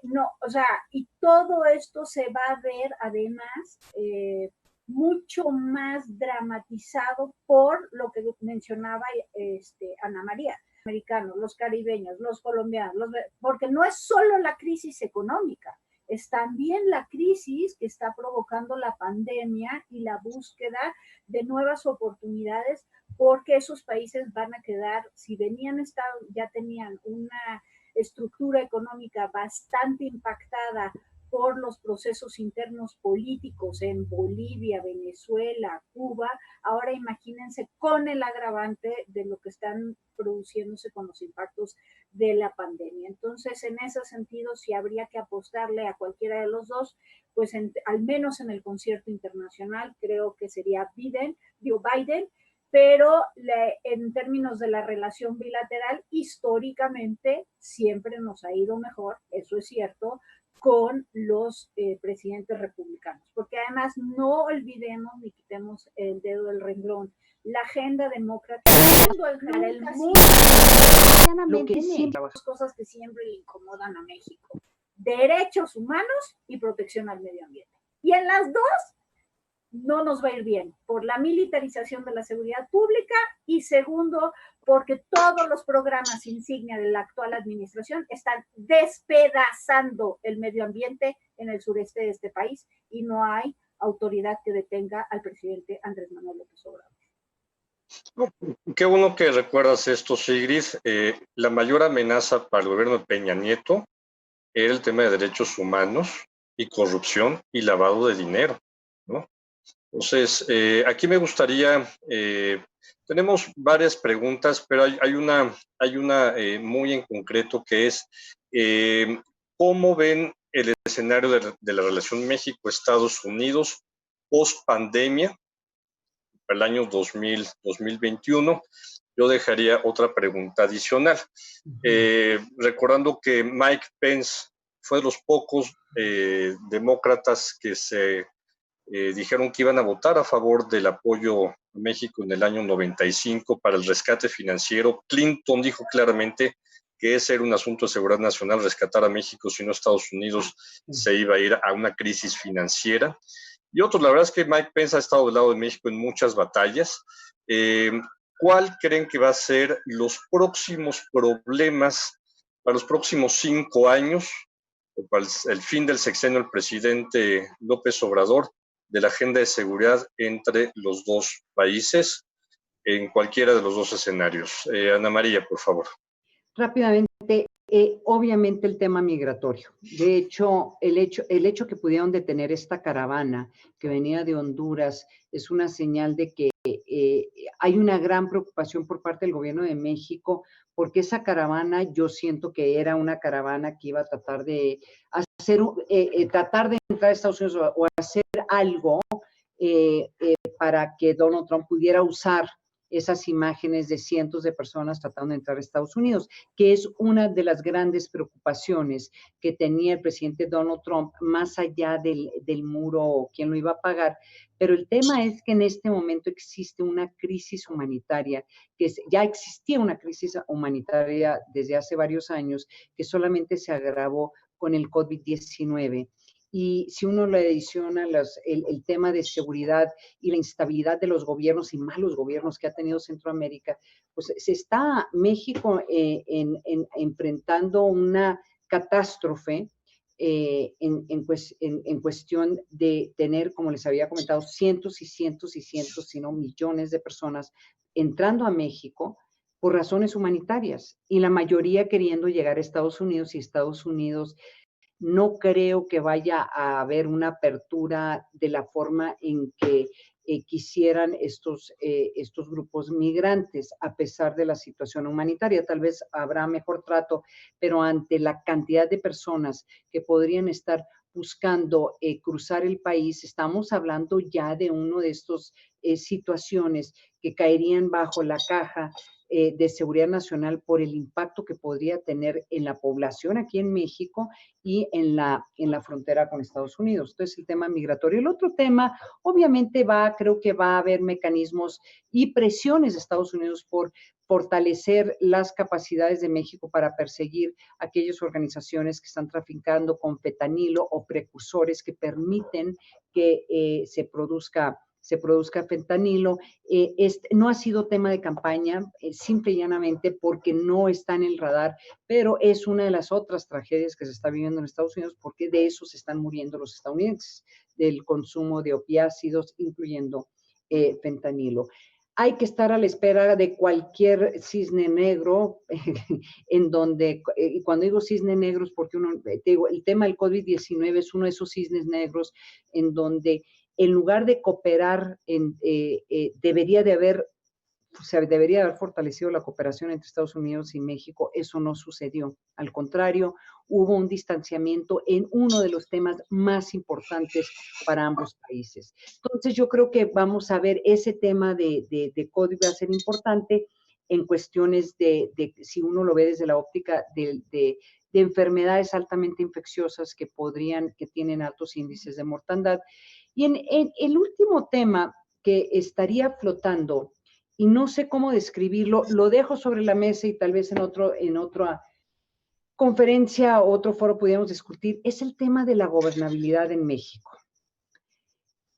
no, o sea, y todo esto se va a ver además mucho más dramatizado por lo que mencionaba Ana María, los americanos, los caribeños, los colombianos, porque no es solo la crisis económica, es también la crisis que está provocando la pandemia y la búsqueda de nuevas oportunidades, porque esos países van a quedar, si ya tenían una estructura económica bastante impactada por los procesos internos políticos en Bolivia, Venezuela, Cuba, ahora imagínense con el agravante de lo que están produciéndose con los impactos de la pandemia. Entonces, en ese sentido, si habría que apostarle a cualquiera de los dos, pues al menos en el concierto internacional, creo que sería Biden, pero en términos de la relación bilateral, históricamente siempre nos ha ido mejor, eso es cierto, con los presidentes republicanos, porque además no olvidemos ni quitemos el dedo del renglón, la agenda demócrata, el mundo, lo que siempre, cosas que siempre le incomodan a México, derechos humanos y protección al medio ambiente. Y en las dos no nos va a ir bien por la militarización de la seguridad pública y segundo, porque todos los programas insignia de la actual administración están despedazando el medio ambiente en el sureste de este país y no hay autoridad que detenga al presidente Andrés Manuel López Obrador. Qué bueno que recuerdas esto, Sigrid. La mayor amenaza para el gobierno de Peña Nieto era el tema de derechos humanos y corrupción y lavado de dinero, ¿no? Entonces, aquí me gustaría, tenemos varias preguntas, pero hay una muy en concreto que es, ¿cómo ven el escenario de la relación México-Estados Unidos post-pandemia para el año 2021? Yo dejaría otra pregunta adicional. Recordando que Mike Pence fue de los pocos demócratas que se dijeron que iban a votar a favor del apoyo a México en el año 95 para el rescate financiero. Clinton dijo claramente que ese era un asunto de seguridad nacional, rescatar a México, si no Estados Unidos se iba a ir a una crisis financiera. Y otros, la verdad es que Mike Pence ha estado del lado de México en muchas batallas. ¿Cuál creen que va a ser los próximos problemas para los próximos 5 años, o para el fin del sexenio del presidente López Obrador, de la agenda de seguridad entre los dos países, en cualquiera de los dos escenarios? Ana María, por favor. Rápidamente, obviamente el tema migratorio. De hecho, el hecho que pudieron detener esta caravana que venía de Honduras es una señal de que hay una gran preocupación por parte del gobierno de México, porque esa caravana, yo siento que era una caravana que iba a tratar de hacer, tratar de entrar a Estados Unidos o hacer algo para que Donald Trump pudiera usar esas imágenes de cientos de personas tratando de entrar a Estados Unidos, que es una de las grandes preocupaciones que tenía el presidente Donald Trump, más allá del muro o quién lo iba a pagar. Pero el tema es que en este momento existe una crisis humanitaria, ya existía una crisis humanitaria desde hace varios años, que solamente se agravó con el COVID-19. Y si uno le adiciona el tema de seguridad y la instabilidad de los gobiernos y malos gobiernos que ha tenido Centroamérica, pues se está México enfrentando una catástrofe en cuestión de tener, como les había comentado, cientos y cientos y cientos, si no millones de personas entrando a México por razones humanitarias y la mayoría queriendo llegar a Estados Unidos, y Estados Unidos no creo que vaya a haber una apertura de la forma en que quisieran estos grupos migrantes, a pesar de la situación humanitaria. Tal vez habrá mejor trato, pero ante la cantidad de personas que podrían estar buscando cruzar el país, estamos hablando ya de uno de estos situaciones que caerían bajo la caja de seguridad nacional por el impacto que podría tener en la población aquí en México y en la frontera con Estados Unidos. Entonces, el tema migratorio. El otro tema, obviamente creo que va a haber mecanismos y presiones de Estados Unidos por fortalecer las capacidades de México para perseguir a aquellas organizaciones que están traficando con fentanilo o precursores que permiten que se produzca fentanilo. No ha sido tema de campaña, simple y llanamente porque no está en el radar, pero es una de las otras tragedias que se está viviendo en Estados Unidos, porque de eso se están muriendo los estadounidenses, del consumo de opiáceos, incluyendo fentanilo. Hay que estar a la espera de cualquier cisne negro, en donde, y cuando digo cisne negro es porque el tema del COVID-19 es uno de esos cisnes negros en donde en lugar de cooperar, debería haber fortalecido la cooperación entre Estados Unidos y México. Eso no sucedió. Al contrario, hubo un distanciamiento en uno de los temas más importantes para ambos países. Entonces, yo creo que vamos a ver ese tema de COVID va a ser importante en cuestiones de si uno lo ve desde la óptica de enfermedades altamente infecciosas que tienen altos índices de mortandad. Y en el último tema que estaría flotando, y no sé cómo describirlo, lo dejo sobre la mesa y tal vez en otra conferencia o otro foro pudiéramos discutir, es el tema de la gobernabilidad en México.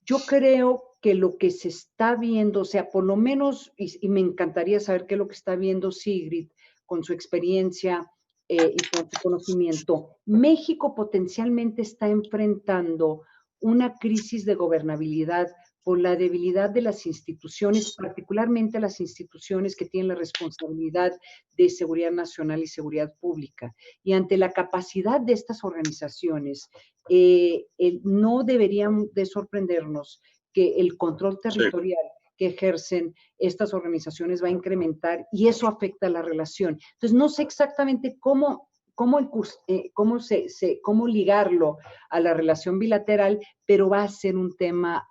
Yo creo que lo que se está viendo, o sea, por lo menos, y me encantaría saber qué es lo que está viendo Sigrid con su experiencia y con su conocimiento, México potencialmente está enfrentando una crisis de gobernabilidad por la debilidad de las instituciones, particularmente las instituciones que tienen la responsabilidad de seguridad nacional y seguridad pública. Y ante la capacidad de estas organizaciones, no deberían de sorprendernos que el control territorial que ejercen estas organizaciones va a incrementar y eso afecta la relación. Entonces, no sé exactamente cómo ligarlo a la relación bilateral, pero va a ser un tema,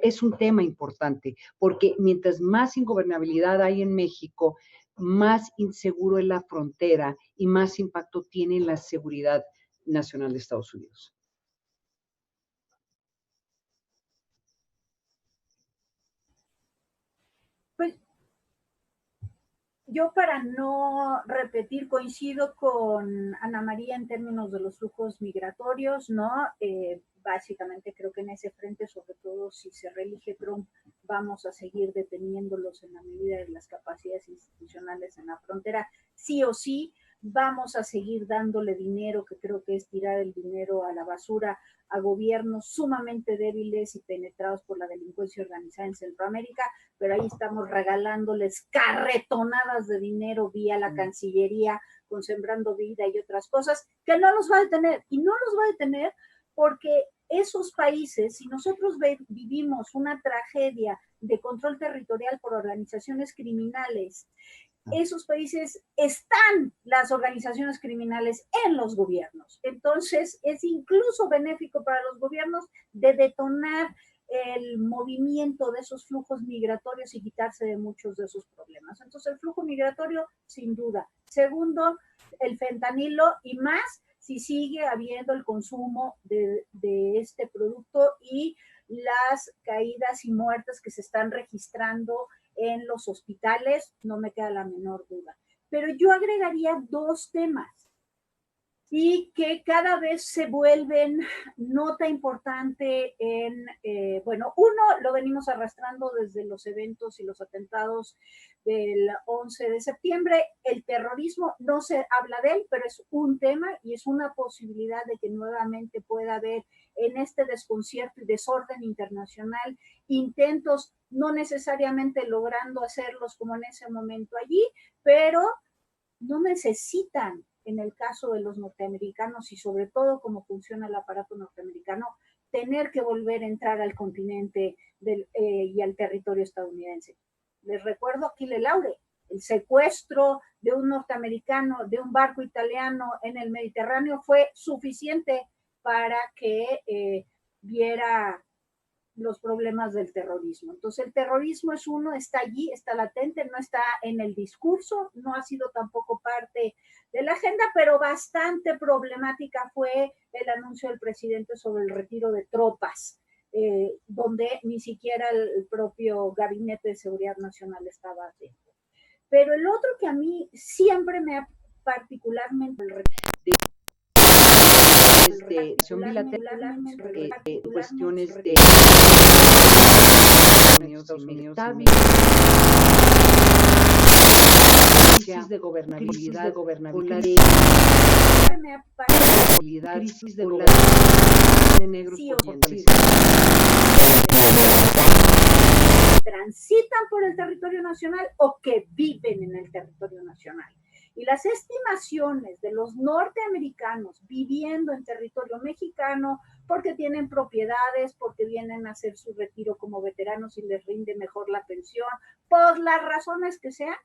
es un tema importante, porque mientras más ingobernabilidad hay en México, más inseguro es la frontera y más impacto tiene en la seguridad nacional de Estados Unidos. Pues yo, para no repetir, coincido con Ana María en términos de los flujos migratorios, ¿no? Básicamente creo que en ese frente, sobre todo si se reelige Trump, vamos a seguir deteniéndolos en la medida de las capacidades institucionales en la frontera, sí o sí. Vamos a seguir dándole dinero, que creo que es tirar el dinero a la basura, a gobiernos sumamente débiles y penetrados por la delincuencia organizada en Centroamérica, pero ahí estamos regalándoles carretonadas de dinero vía la Cancillería, con Sembrando Vida y otras cosas, que no los va a detener. Y no los va a detener porque esos países, si nosotros vivimos una tragedia de control territorial por organizaciones criminales, esos países están las organizaciones criminales en los gobiernos. Entonces, es incluso benéfico para los gobiernos de detonar el movimiento de esos flujos migratorios y quitarse de muchos de esos problemas. Entonces, el flujo migratorio, sin duda. Segundo, el fentanilo, y más si sigue habiendo el consumo de este producto y las caídas y muertes que se están registrando en los hospitales, no me queda la menor duda. Pero yo agregaría dos temas y que cada vez se vuelven nota importante en, bueno, uno lo venimos arrastrando desde los eventos y los atentados del 11 de septiembre, el terrorismo, no se habla de él, pero es un tema y es una posibilidad de que nuevamente pueda haber en este desconcierto y desorden internacional intentos, no necesariamente logrando hacerlos como en ese momento allí, pero no necesitan, en el caso de los norteamericanos y sobre todo cómo funciona el aparato norteamericano, tener que volver a entrar al continente y al territorio estadounidense. Les recuerdo aquí Achille Lauro, el secuestro de un norteamericano, de un barco italiano en el Mediterráneo fue suficiente para que viera los problemas del terrorismo. Entonces, el terrorismo es uno, está allí, está latente, no está en el discurso, no ha sido tampoco parte de la agenda, pero bastante problemática fue el anuncio del presidente sobre el retiro de tropas, donde ni siquiera el propio Gabinete de Seguridad Nacional estaba atento. Pero el otro que a mí siempre me ha particularmente de acción bilateral, cuestiones de Estados Unidos, crisis de gobernabilidad, crisis de gobernabilidad de negros transitan por el territorio nacional o que viven en el territorio nacional. Y las estimaciones de los norteamericanos viviendo en territorio mexicano porque tienen propiedades, porque vienen a hacer su retiro como veteranos y les rinde mejor la pensión, por las razones que sean,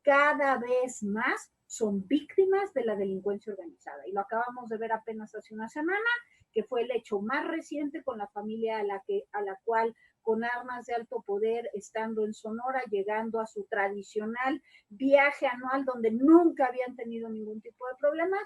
cada vez más son víctimas de la delincuencia organizada. Y lo acabamos de ver apenas hace una semana, que fue el hecho más reciente con la familia a la cual con armas de alto poder, estando en Sonora, llegando a su tradicional viaje anual donde nunca habían tenido ningún tipo de problemas.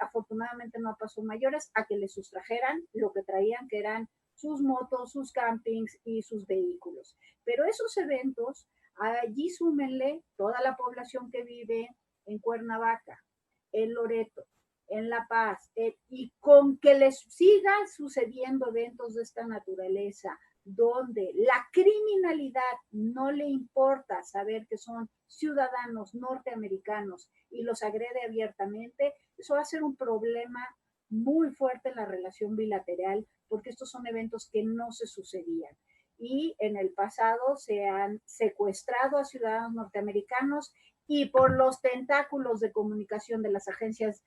Afortunadamente no pasó mayores a que les sustrajeran lo que traían, que eran sus motos, sus campings y sus vehículos. Pero esos eventos, allí súmenle toda la población que vive en Cuernavaca, en Loreto, en la paz, y con que les sigan sucediendo eventos de esta naturaleza, donde la criminalidad no le importa saber que son ciudadanos norteamericanos y los agrede abiertamente, eso va a ser un problema muy fuerte en la relación bilateral, porque estos son eventos que no se sucedían. Y en el pasado se han secuestrado a ciudadanos norteamericanos y por los tentáculos de comunicación de las agencias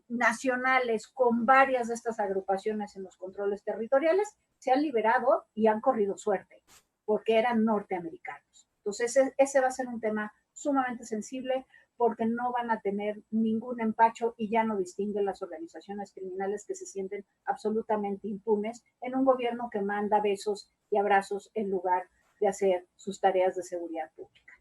nacionales con varias de estas agrupaciones en los controles territoriales, se han liberado y han corrido suerte, porque eran norteamericanos. Entonces, ese va a ser un tema sumamente sensible, porque no van a tener ningún empacho y ya no distinguen las organizaciones criminales que se sienten absolutamente impunes en un gobierno que manda besos y abrazos en lugar de hacer sus tareas de seguridad pública.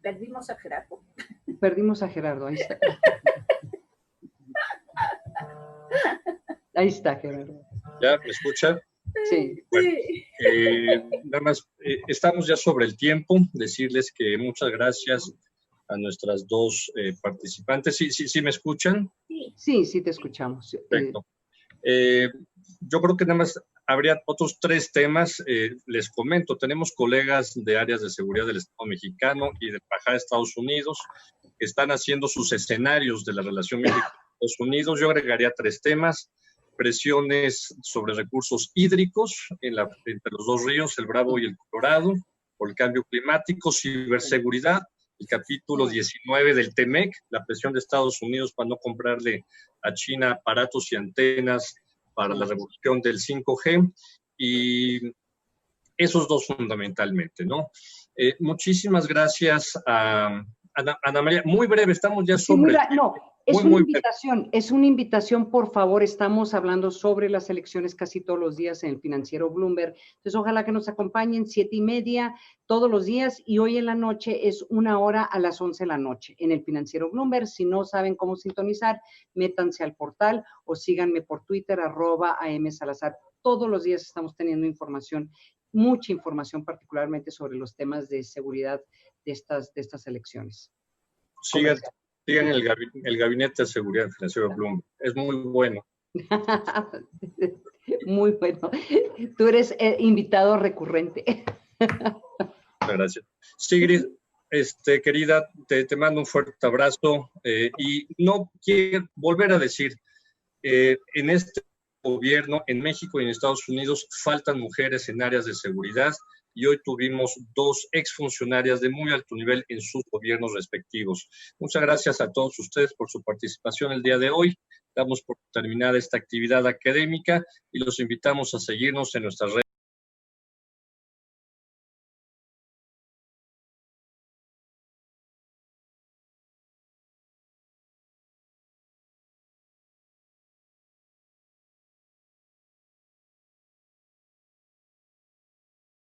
Perdimos a Gerardo. Perdimos a Gerardo, ahí está. Ahí está, Gerardo. ¿Ya me escuchan? Sí. Bueno, nada más, estamos ya sobre el tiempo. Decirles que muchas gracias a nuestras dos participantes. ¿Sí me escuchan? Sí, te escuchamos. Perfecto. Yo creo que nada más habría otros 3 temas. Les comento, tenemos colegas de áreas de seguridad del Estado mexicano y de la Embajada de Estados Unidos que están haciendo sus escenarios de la relación México-Estados Unidos. Yo agregaría 3 temas. Presiones sobre recursos hídricos entre los 2 ríos, el Bravo y el Colorado, por el cambio climático, ciberseguridad, el capítulo 19 del TEMEC, la presión de Estados Unidos para no comprarle a China aparatos y antenas para la revolución del 5G, y esos 2 fundamentalmente, ¿no? Muchísimas gracias a Ana María. Muy breve, estamos ya sobre... No, es una invitación, por favor. Estamos hablando sobre las elecciones casi todos los días en el Financiero Bloomberg. Entonces, ojalá que nos acompañen 7:30 todos los días, y hoy en la noche es 1 hora a las 11 de la noche en el Financiero Bloomberg. Si no saben cómo sintonizar, métanse al portal o síganme por Twitter, @amsalazar. Todos los días estamos teniendo información, mucha información, particularmente sobre los temas de seguridad de estas elecciones. Sigan el Gabinete de Seguridad Financiera Bloomberg. Es muy bueno. Muy bueno. Tú eres invitado recurrente. Gracias. Sigrid, querida, te mando un fuerte abrazo, y no quiero volver a decir, en este gobierno, en México y en Estados Unidos, faltan mujeres en áreas de seguridad, y hoy tuvimos 2 exfuncionarias de muy alto nivel en sus gobiernos respectivos. Muchas gracias a todos ustedes por su participación el día de hoy. Damos por terminada esta actividad académica y los invitamos a seguirnos en nuestras redes.